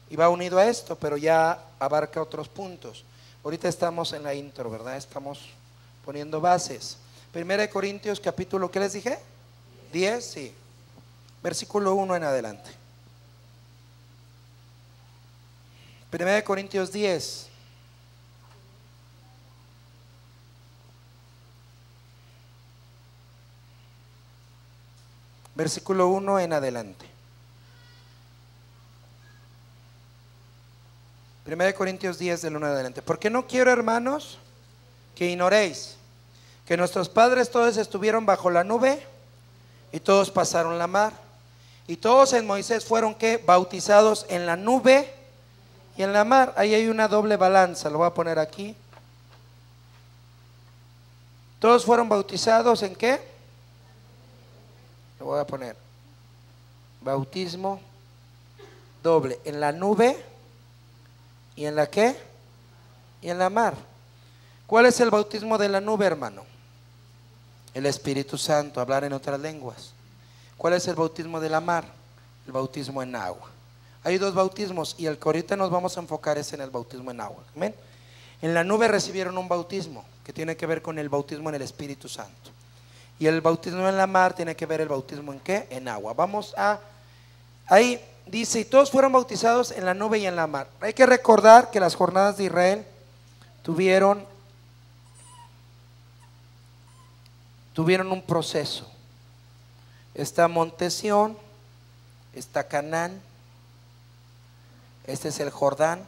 Y va unido a esto, pero ya abarca otros puntos. Ahorita estamos en la intro, ¿verdad? Estamos poniendo bases. 1 Corintios capítulo, ¿qué les dije? 10, sí. Versículo 1 en adelante. 1 Corintios 10. Versículo 1 en adelante. 1 Corintios 10 del 1 en adelante. Porque no quiero, hermanos, que ignoréis que nuestros padres todos estuvieron bajo la nube y todos pasaron la mar. Y todos en Moisés fueron ¿qué? Bautizados en la nube y en la mar. Ahí hay una doble balanza, lo voy a poner aquí. Todos fueron bautizados ¿en qué? Lo voy a poner. Bautismo doble, en la nube y en la ¿qué? Y en la mar. ¿Cuál es el bautismo de la nube, hermano? El Espíritu Santo, hablar en otras lenguas. ¿Cuál es el bautismo de la mar? El bautismo en agua. Hay 2 bautismos y el que ahorita nos vamos a enfocar es en el bautismo en agua. ¿Amén? En la nube recibieron un bautismo que tiene que ver con el bautismo en el Espíritu Santo. Y el bautismo en la mar tiene que ver el bautismo en ¿qué? En agua. Vamos a, ahí dice, y todos fueron bautizados en la nube y en la mar. Hay que recordar que las jornadas de Israel tuvieron un proceso. Está Monte Sión, está Canaán, este es el Jordán,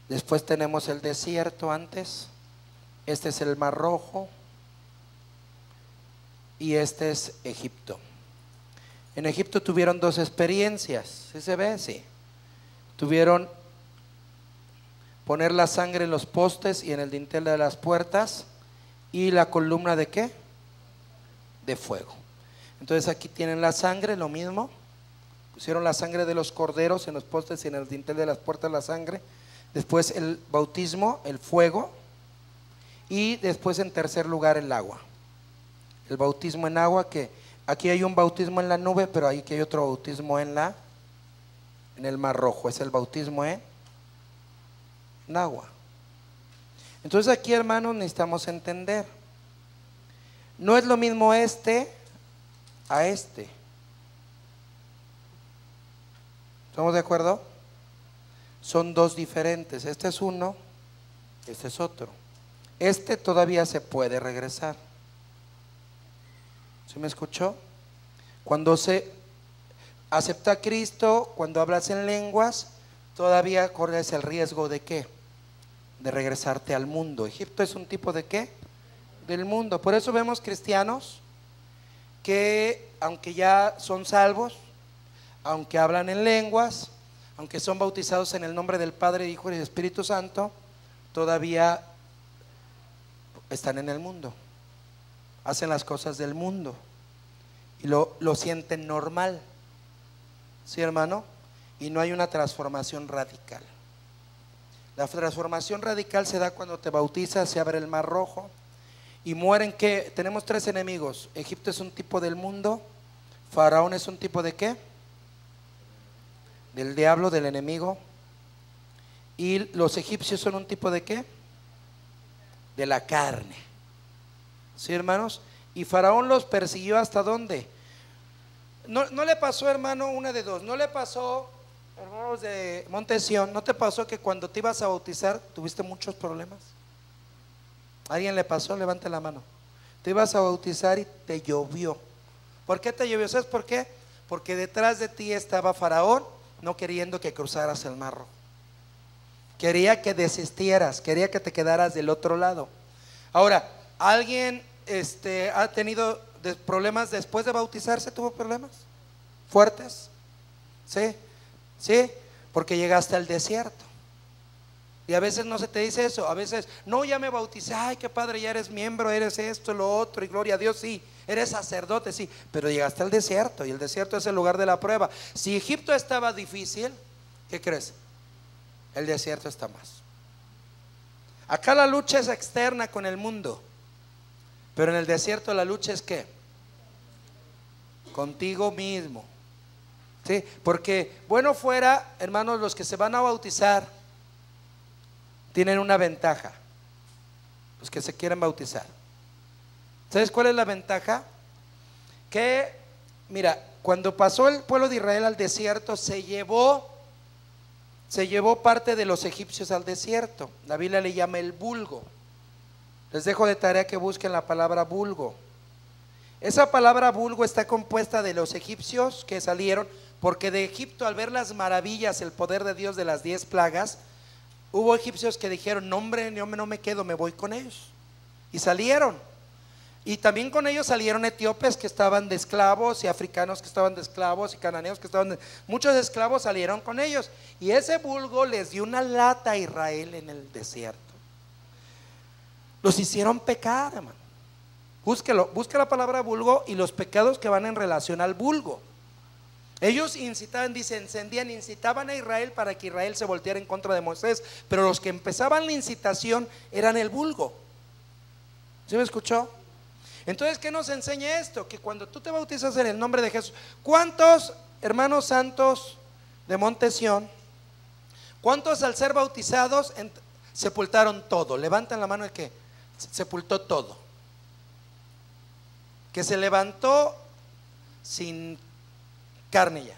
después tenemos el desierto antes, este es el Mar Rojo y este es Egipto. En Egipto tuvieron 2 experiencias, ¿sí se ve? Sí. Tuvieron poner la sangre en los postes y en el dintel de las puertas y la columna de ¿qué? De fuego. Entonces aquí tienen la sangre, lo mismo. Pusieron la sangre de los corderos en los postes y en el dintel de las puertas la sangre. Después el bautismo, el fuego. Y después en tercer lugar el agua. El bautismo en agua, que aquí hay un bautismo en la nube, pero aquí hay otro bautismo en el Mar Rojo. Es el bautismo en agua. Entonces aquí, hermanos, necesitamos entender, no es lo mismo este a este. ¿Estamos de acuerdo? Son 2 diferentes. Este es uno, este es otro. Este todavía se puede regresar. ¿Sí me escuchó? Cuando se acepta a Cristo, cuando hablas en lenguas, todavía corres el riesgo de ¿qué? De regresarte al mundo. Egipto es un tipo de ¿qué? Del mundo. Por eso vemos cristianos que aunque ya son salvos, aunque hablan en lenguas, aunque son bautizados en el nombre del Padre, Hijo y Espíritu Santo, todavía están en el mundo, hacen las cosas del mundo y lo sienten normal. ¿Sí, hermano? Y no hay una transformación radical. La transformación radical se da cuando te bautizas, se abre el Mar Rojo y mueren. ¿Qué? Tenemos 3 enemigos. Egipto es un tipo del mundo, Faraón es un tipo de ¿qué? Del diablo, del enemigo. Y los egipcios son un tipo de ¿qué? De la carne. ¿Sí, hermanos? Y Faraón los persiguió ¿hasta dónde? No le pasó, hermano, una de dos. No le pasó, hermanos de Monte Sión, ¿no te pasó que cuando te ibas a bautizar tuviste muchos problemas? ¿A alguien le pasó? Levante la mano. Te ibas a bautizar y te llovió. ¿Por qué te llovió? ¿Sabes por qué? Porque detrás de ti estaba Faraón, no queriendo que cruzaras el Mar Rojo. Quería que desistieras, quería que te quedaras del otro lado. Ahora, ¿alguien ha tenido problemas después de bautizarse? ¿Tuvo problemas fuertes? ¿Sí? ¿Sí? Porque llegaste al desierto. Y a veces no se te dice eso, a veces, no, ya me bauticé, ay, qué padre, ya eres miembro, eres esto, lo otro, y gloria a Dios, sí, eres sacerdote, sí, pero llegaste al desierto, y el desierto es el lugar de la prueba. Si Egipto estaba difícil, ¿qué crees? El desierto está más. Acá la lucha es externa con el mundo, pero en el desierto la lucha es ¿qué? Contigo mismo. ¿Sí? Porque bueno fuera, hermanos, los que se van a bautizar tienen una ventaja, los que se quieren bautizar. ¿Sabes cuál es la ventaja? Que, mira, cuando pasó el pueblo de Israel al desierto, se llevó parte de los egipcios al desierto. La Biblia le llama el vulgo. Les dejo de tarea que busquen la palabra vulgo. Esa palabra vulgo está compuesta de los egipcios que salieron, porque de Egipto, al ver las maravillas, el poder de Dios de las 10 plagas, hubo egipcios que dijeron, no hombre, yo no me quedo, me voy con ellos. Y salieron. Y también con ellos salieron etíopes que estaban de esclavos, y africanos que estaban de esclavos, y cananeos que estaban de... Muchos esclavos salieron con ellos. Y ese vulgo les dio una lata a Israel en el desierto. Los hicieron pecar, hermano. Búsquelo, busca la palabra vulgo y los pecados que van en relación al vulgo. Ellos incitaban, dice, incitaban a Israel para que Israel se volteara en contra de Moisés, pero los que empezaban la incitación eran el vulgo. ¿Sí me escuchó? Entonces, ¿qué nos enseña esto? Que cuando tú te bautizas en el nombre de Jesús, ¿cuántos hermanos santos de Monte Sión, cuántos al ser bautizados sepultaron todo? Levantan la mano el que sepultó todo, que se levantó sin carne ya,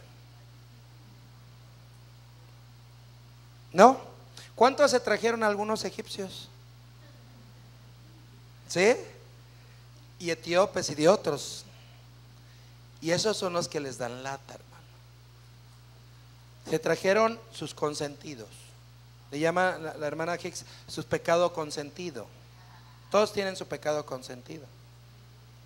¿no? ¿Cuántos se trajeron algunos egipcios? ¿Sí? Y etíopes y de otros. Y esos son los que les dan lata, hermano. Se trajeron sus consentidos. Le llama la hermana Hicks su pecado consentido. Todos tienen su pecado consentido.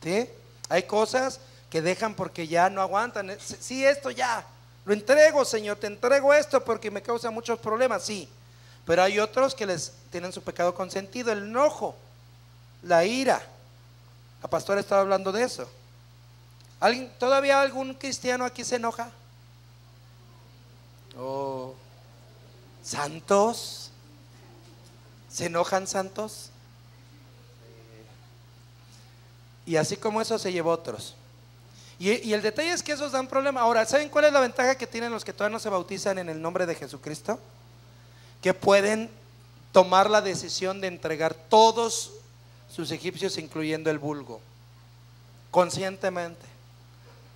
¿Sí? Hay cosas que dejan porque ya no aguantan. Sí, esto ya lo entrego, Señor, te entrego esto porque me causa muchos problemas. Sí, pero hay otros que les tienen su pecado consentido, el enojo, la ira. La pastora estaba hablando de eso. ¿Todavía algún cristiano aquí se enoja? Oh, ¿santos? ¿Se enojan santos? Y así como eso se llevó otros. Y el detalle es que esos dan problema. Ahora, ¿saben cuál es la ventaja que tienen los que todavía no se bautizan en el nombre de Jesucristo? Que pueden tomar la decisión de entregar todos sus egipcios, incluyendo el vulgo, conscientemente.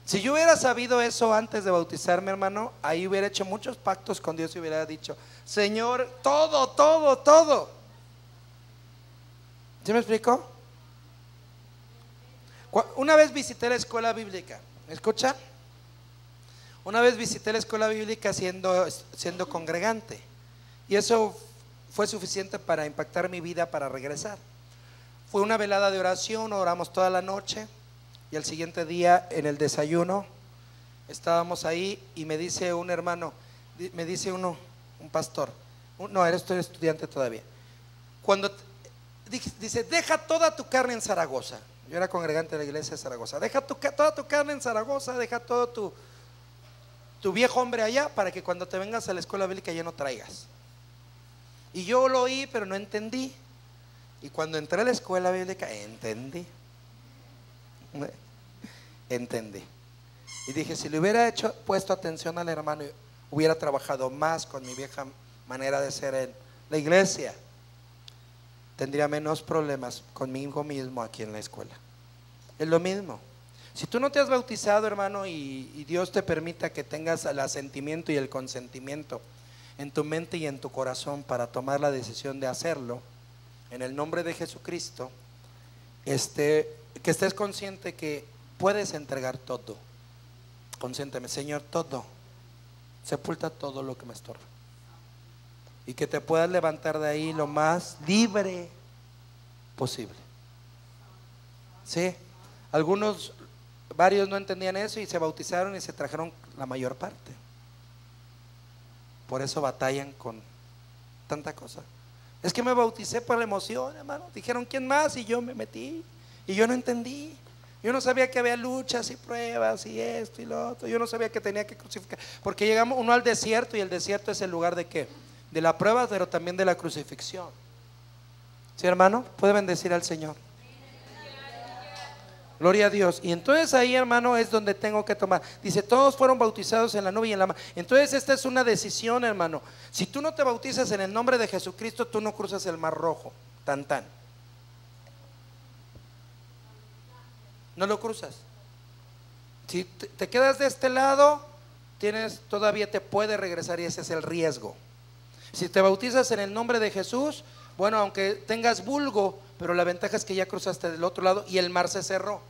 Si yo hubiera sabido eso antes de bautizarme, hermano, ahí hubiera hecho muchos pactos con Dios y hubiera dicho, Señor, todo, todo, todo. ¿Sí me explico? Una vez visité la escuela bíblica, ¿me escucha? Una vez visité la escuela bíblica siendo congregante, y eso fue suficiente para impactar mi vida para regresar. Fue una velada de oración, oramos toda la noche, y al siguiente día en el desayuno estábamos ahí y me dice un hermano, un pastor, no, estoy estudiante todavía, dice, deja toda tu carne en Zaragoza. Yo era congregante de la iglesia de Zaragoza. Deja toda tu carne en Zaragoza, deja todo tu viejo hombre allá para que cuando te vengas a la escuela bíblica ya no traigas. Y yo lo oí, pero no entendí. Y cuando entré a la escuela bíblica, entendí. Y dije, si le hubiera puesto atención al hermano, hubiera trabajado más con mi vieja manera de ser en la iglesia, tendría menos problemas conmigo mismo aquí en la escuela. Es lo mismo. Si tú no te has bautizado, hermano, y Dios te permita que tengas el asentimiento y el consentimiento en tu mente y en tu corazón para tomar la decisión de hacerlo, en el nombre de Jesucristo, que estés consciente que puedes entregar todo. Consiénteme, Señor, todo. Sepulta todo lo que me estorba. Y que te puedas levantar de ahí lo más libre posible. ¿Sí? Varios no entendían eso y se bautizaron y se trajeron la mayor parte. Por eso batallan con tanta cosa. Es que me bauticé por la emoción, hermano. Dijeron, ¿quién más? Y yo me metí. Y yo no entendí. Yo no sabía que había luchas y pruebas y esto y lo otro. Yo no sabía que tenía que crucificar. Porque llegamos uno al desierto, y el desierto es el lugar de ¿qué? De la prueba, pero también de la crucifixión. ¿Sí, hermano? ¿Puede bendecir al Señor? Gloria a Dios. Y entonces ahí, hermano, es donde tengo que tomar. Dice, todos fueron bautizados en la nube y en la mar. Entonces esta es una decisión, hermano. Si tú no te bautizas en el nombre de Jesucristo, tú no cruzas el mar rojo. Tan tan. No lo cruzas. Si te quedas de este lado, todavía te puede regresar, y ese es el riesgo. Si te bautizas en el nombre de Jesús, bueno, aunque tengas vulgo, pero la ventaja es que ya cruzaste del otro lado y el mar se cerró.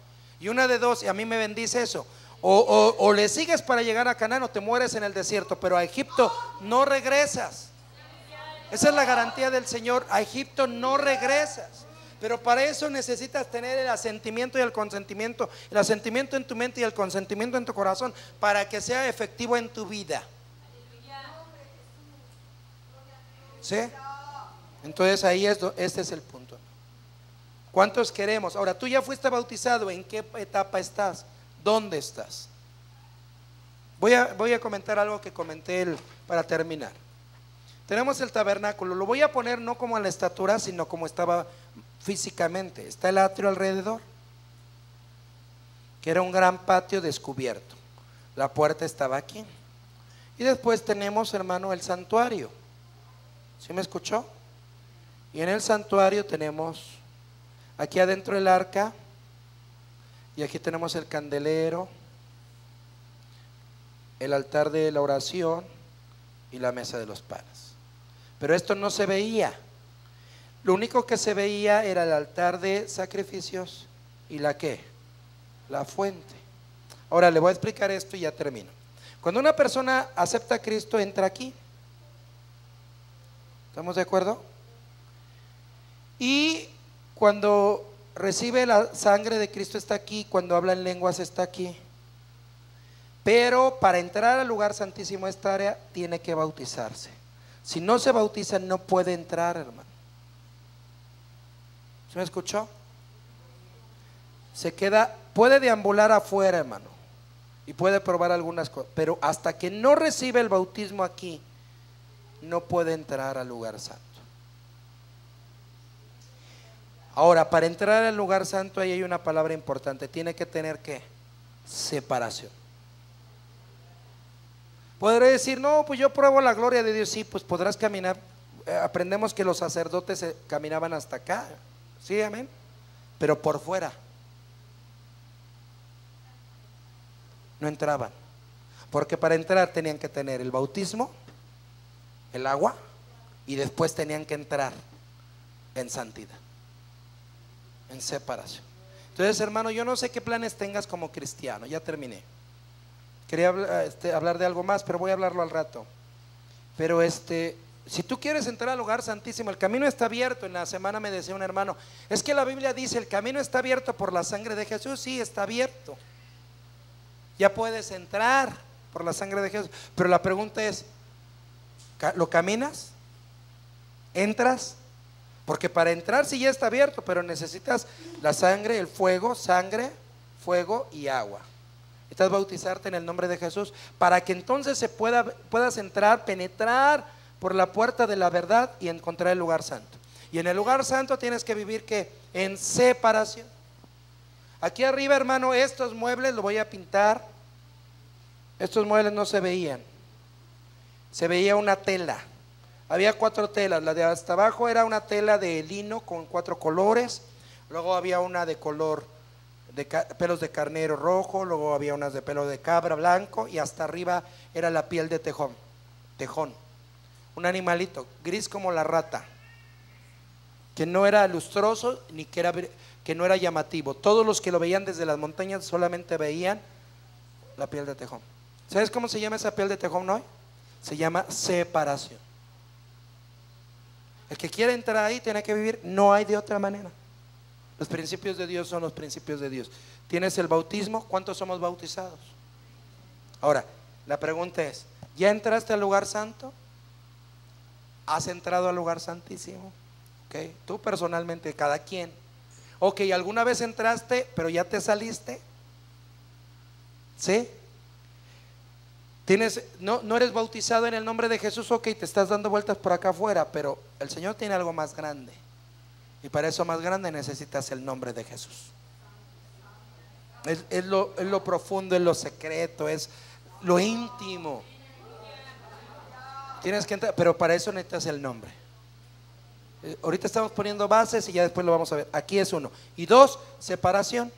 Y una de dos, y a mí me bendice eso: o le sigues para llegar a Canaán, o te mueres en el desierto, pero a Egipto no regresas. Esa es la garantía del Señor: a Egipto no regresas. Pero para eso necesitas tener el asentimiento y el consentimiento, el asentimiento en tu mente y el consentimiento en tu corazón, para que sea efectivo en tu vida. ¿Sí? Entonces ahí este es el punto. ¿Cuántos queremos? Ahora, tú ya fuiste bautizado. ¿En qué etapa estás? ¿Dónde estás? Voy a comentar algo que comenté para terminar. Tenemos el tabernáculo. Lo voy a poner no como a la estatura, sino como estaba físicamente. Está el atrio alrededor, que era un gran patio descubierto. La puerta estaba aquí. Y después tenemos, hermano, el santuario. ¿Sí me escuchó? Y en el santuario tenemos aquí adentro el arca, y aquí tenemos el candelero, el altar de la oración y la mesa de los panes. Pero esto no se veía. Lo único que se veía era el altar de sacrificios y la fuente. Ahora le voy a explicar esto y ya termino. Cuando una persona acepta a Cristo, entra aquí. ¿Estamos de acuerdo? Y cuando recibe la sangre de Cristo está aquí, cuando habla en lenguas está aquí. Pero para entrar al lugar santísimo, esta área, tiene que bautizarse. Si no se bautiza, no puede entrar, hermano. ¿Se me escuchó? Puede deambular afuera, hermano, y puede probar algunas cosas, pero hasta que no recibe el bautismo aquí, no puede entrar al lugar santo. Ahora, para entrar al lugar santo, ahí hay una palabra importante: tiene que tener ¿qué? Separación. Podré decir, no, pues yo pruebo la gloria de Dios. Sí, pues podrás caminar. Aprendemos que los sacerdotes caminaban hasta acá. Sí, amén. Pero por fuera no entraban, porque para entrar tenían que tener el bautismo, el agua, y después tenían que entrar en santidad, en separación. Entonces, hermano, yo no sé qué planes tengas como cristiano. Ya terminé. Quería hablar de algo más, pero voy a hablarlo al rato. Pero si tú quieres entrar al lugar santísimo, el camino está abierto. En la semana me decía un hermano, es que la Biblia dice, el camino está abierto por la sangre de Jesús. Sí, está abierto. Ya puedes entrar por la sangre de Jesús. Pero la pregunta es, ¿lo caminas? ¿Entras? Porque para entrar sí ya está abierto, pero necesitas la sangre, el fuego, sangre, fuego y agua. Necesitas bautizarte en el nombre de Jesús para que entonces puedas entrar, penetrar por la puerta de la verdad y encontrar el lugar santo. Y en el lugar santo tienes que vivir ¿qué? En separación. Aquí arriba, hermano, estos muebles lo voy a pintar. Estos muebles no se veían. Se veía una tela. Había 4 telas. La de hasta abajo era una tela de lino con 4 colores. Luego había una de color de pelos de carnero rojo. Luego había unas de pelo de cabra blanco. Y hasta arriba era la piel de tejón. Un animalito gris como la rata, que no era lustroso ni que no era llamativo. Todos los que lo veían desde las montañas solamente veían la piel de tejón. ¿Sabes cómo se llama esa piel de tejón hoy? Se llama separación. El que quiere entrar ahí tiene que vivir, no hay de otra manera. Los principios de Dios son los principios de Dios. Tienes el bautismo. ¿Cuántos somos bautizados? Ahora, la pregunta es, ¿ya entraste al lugar santo? ¿Has entrado al lugar santísimo? Ok, tú personalmente, cada quien. Ok, ¿alguna vez entraste pero ya te saliste? ¿Sí? No eres bautizado en el nombre de Jesús, ok, te estás dando vueltas por acá afuera, pero el Señor tiene algo más grande. Y para eso más grande necesitas el nombre de Jesús. Es lo profundo, es lo secreto, es lo íntimo. Tienes que entrar, pero para eso necesitas el nombre. Ahorita estamos poniendo bases y ya después lo vamos a ver. Aquí es uno. Y dos, separación.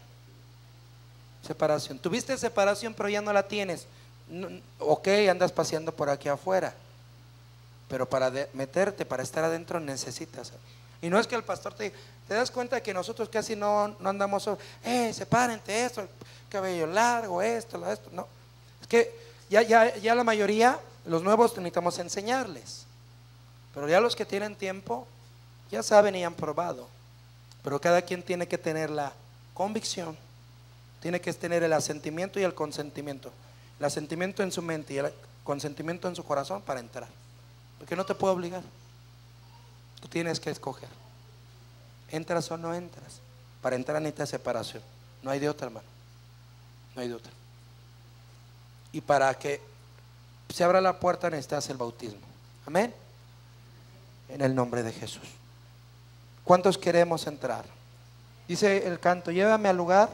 Separación. Tuviste separación pero ya no la tienes. Ok, andas paseando por aquí afuera, pero para meterte, para estar adentro necesitas. Y no es que el pastor te das cuenta que nosotros casi no andamos, sepárense esto, el cabello largo, esto, no. Es que ya la mayoría, los nuevos necesitamos enseñarles, pero ya los que tienen tiempo ya saben y han probado. Pero cada quien tiene que tener la convicción, tiene que tener el asentimiento y el consentimiento. El asentimiento en su mente y el consentimiento en su corazón para entrar. Porque no te puedo obligar. Tú tienes que escoger. ¿Entras o no entras? Para entrar necesitas separación. No hay de otra, hermano. No hay de otra. Y para que se abra la puerta necesitas el bautismo. Amén. En el nombre de Jesús. ¿Cuántos queremos entrar? Dice el canto: llévame al lugar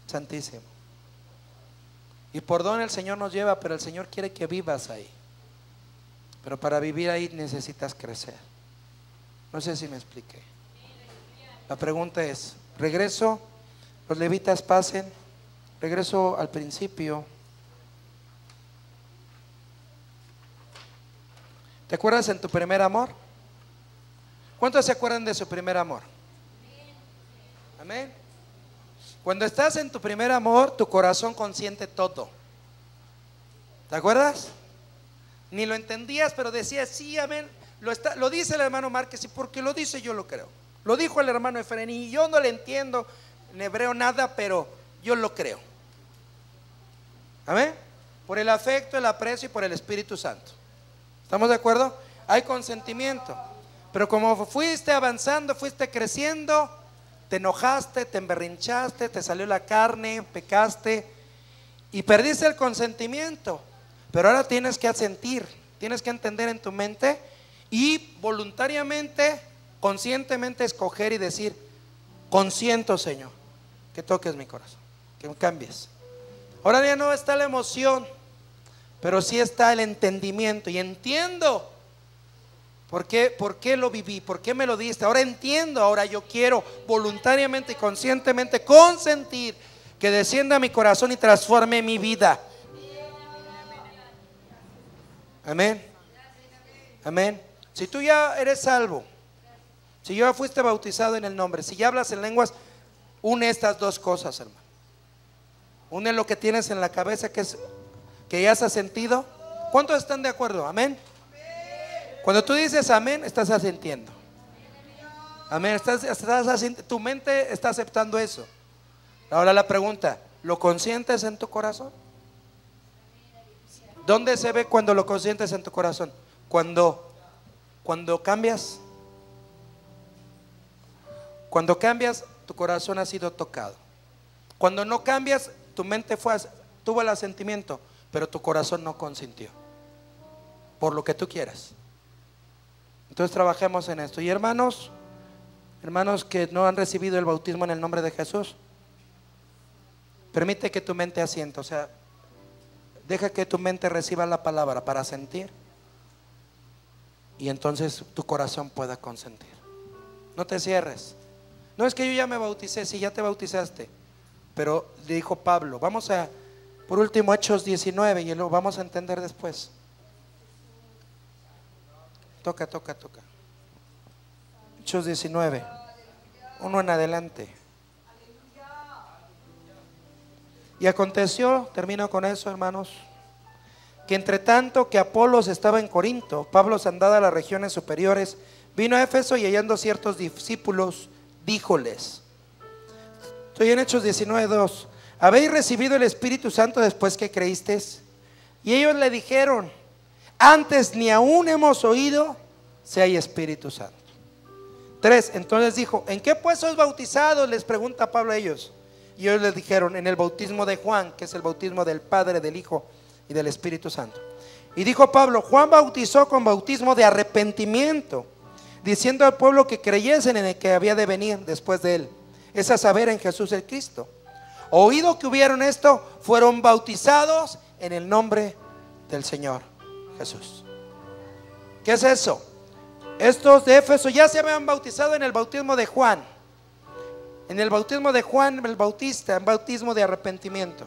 santísimo. Y por don el Señor nos lleva, pero el Señor quiere que vivas ahí. Pero para vivir ahí necesitas crecer. No sé si me expliqué. La pregunta es, regreso, los levitas pasen, regreso al principio. ¿Te acuerdas en tu primer amor? ¿Cuántos se acuerdan de su primer amor? Amén. Cuando estás en tu primer amor, tu corazón consiente todo. ¿Te acuerdas? Ni lo entendías, pero decías, sí, amén. Lo dice el hermano Márquez, y porque lo dice yo lo creo. Lo dijo el hermano Efraín, y yo no le entiendo en hebreo nada, pero yo lo creo. Amén. Por el afecto, el aprecio y por el Espíritu Santo. ¿Estamos de acuerdo? Hay consentimiento. Pero como fuiste avanzando, fuiste creciendo, te enojaste, te emberrinchaste, te salió la carne, pecaste y perdiste el consentimiento. Pero ahora tienes que asentir, tienes que entender en tu mente y voluntariamente, conscientemente escoger y decir: consiento, Señor, que toques mi corazón, que me cambies. Ahora ya no está la emoción, pero sí está el entendimiento. Y entiendo por qué lo viví, por qué me lo diste. Ahora entiendo, ahora yo quiero voluntariamente y conscientemente consentir que descienda a mi corazón y transforme mi vida. Amén. Amén. Si tú ya eres salvo, si ya fuiste bautizado en el nombre, si ya hablas en lenguas, une estas dos cosas, hermano. Une lo que tienes en la cabeza, que ya has sentido. ¿Cuántos están de acuerdo? Amén. Cuando tú dices amén, estás asintiendo. Amén. Tu mente está aceptando eso. Ahora la pregunta: ¿lo consientes en tu corazón? ¿Dónde se ve cuando lo consientes en tu corazón? Cuando cambias. Cuando cambias, tu corazón ha sido tocado. Cuando no cambias, tu mente tuvo el asentimiento, pero tu corazón no consintió. Por lo que tú quieras. Entonces trabajemos en esto. Y hermanos que no han recibido el bautismo en el nombre de Jesús, permite que tu mente asienta. O sea, deja que tu mente reciba la palabra para sentir, y entonces tu corazón pueda consentir. No te cierres. No es que yo ya me bauticé. Sí, ya te bautizaste, pero dijo Pablo, vamos a, por último, Hechos 19, y lo vamos a entender después. Toca. Hechos 19, uno en adelante. Y aconteció, termino con eso, hermanos, que entre tanto que Apolos estaba en Corinto, Pablo, andando a las regiones superiores, vino a Éfeso, y hallando ciertos discípulos, díjoles. Estoy en Hechos 19:2. ¿Habéis recibido el Espíritu Santo después que creísteis? Y ellos le dijeron: antes ni aún hemos oído si hay Espíritu Santo. 3, entonces dijo, ¿en qué pues sois bautizados? Les pregunta Pablo a ellos. Y ellos les dijeron, en el bautismo de Juan, que es el bautismo del Padre, del Hijo y del Espíritu Santo. Y dijo Pablo, Juan bautizó con bautismo de arrepentimiento, diciendo al pueblo que creyesen en el que había de venir después de él, es a saber, en Jesús el Cristo. Oído que hubieron esto, fueron bautizados en el nombre del Señor Jesús. ¿Qué es eso? Estos de Éfeso ya se habían bautizado en el bautismo de Juan. En el bautismo de Juan el Bautista, en bautismo de arrepentimiento.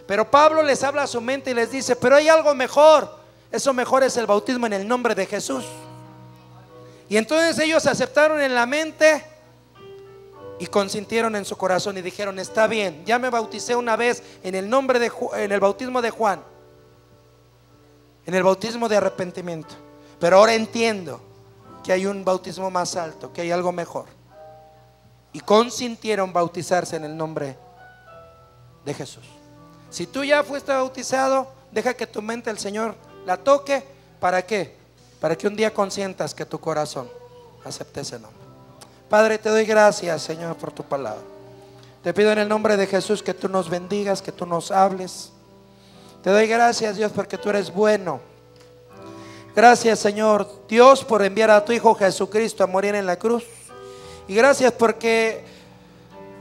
Pero Pablo les habla a su mente y les dice, pero hay algo mejor. Eso mejor es el bautismo en el nombre de Jesús. Y entonces ellos aceptaron en la mente y consintieron en su corazón y dijeron, está bien, ya me bauticé una vez en el nombre de en el bautismo de Juan, en el bautismo de arrepentimiento, pero ahora entiendo que hay un bautismo más alto, que hay algo mejor. Y consintieron bautizarse en el nombre de Jesús. Si tú ya fuiste bautizado, deja que tu mente el Señor la toque. ¿Para qué? Para que un día consientas que tu corazón acepte ese nombre. Padre, te doy gracias, Señor, por tu palabra. Te pido en el nombre de Jesús que tú nos bendigas, que tú nos hables. Te doy gracias, Dios, porque tú eres bueno. Gracias, Señor Dios, por enviar a tu Hijo Jesucristo a morir en la cruz. Y gracias porque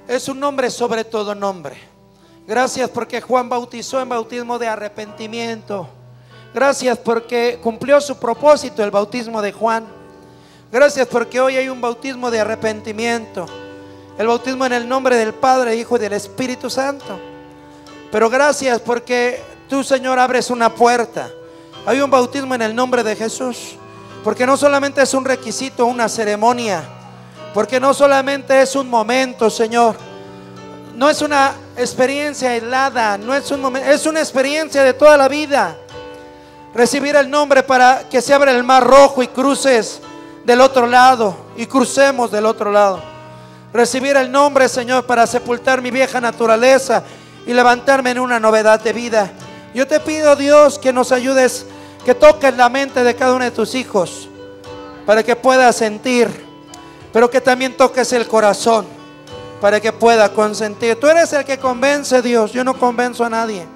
es un nombre sobre todo nombre. Gracias porque Juan bautizó en bautismo de arrepentimiento. Gracias porque cumplió su propósito el bautismo de Juan. Gracias porque hoy hay un bautismo de arrepentimiento, el bautismo en el nombre del Padre, Hijo y del Espíritu Santo. Pero gracias porque tú, Señor, abres una puerta. Hay un bautismo en el nombre de Jesús, porque no solamente es un requisito, una ceremonia, porque no solamente es un momento, Señor, no es una experiencia aislada, no es un momento, es una experiencia de toda la vida. Recibir el nombre para que se abra el mar rojo y cruces del otro lado y crucemos del otro lado. Recibir el nombre, Señor, para sepultar mi vieja naturaleza y levantarme en una novedad de vida. Yo te pido, Dios, que nos ayudes, que toques la mente de cada uno de tus hijos para que pueda sentir, pero que también toques el corazón para que pueda consentir. Tú eres el que convence, Dios. Yo no convenzo a nadie.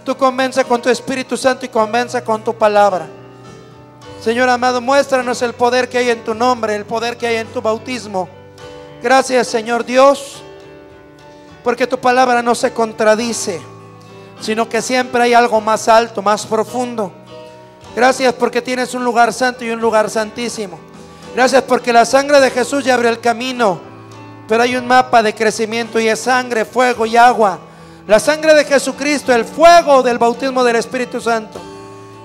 Tú convence con tu Espíritu Santo y convence con tu palabra. Señor amado, muéstranos el poder que hay en tu nombre, el poder que hay en tu bautismo. Gracias, Señor Dios, porque tu palabra no se contradice, sino que siempre hay algo más alto, más profundo. Gracias porque tienes un lugar santo y un lugar santísimo. Gracias porque la sangre de Jesús ya abrió el camino, pero hay un mapa de crecimiento y es sangre, fuego y agua. La sangre de Jesucristo, el fuego del bautismo del Espíritu Santo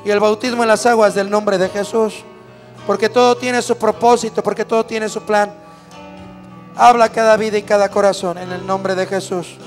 y el bautismo en las aguas del nombre de Jesús, porque todo tiene su propósito, porque todo tiene su plan. Habla cada vida y cada corazón en el nombre de Jesús.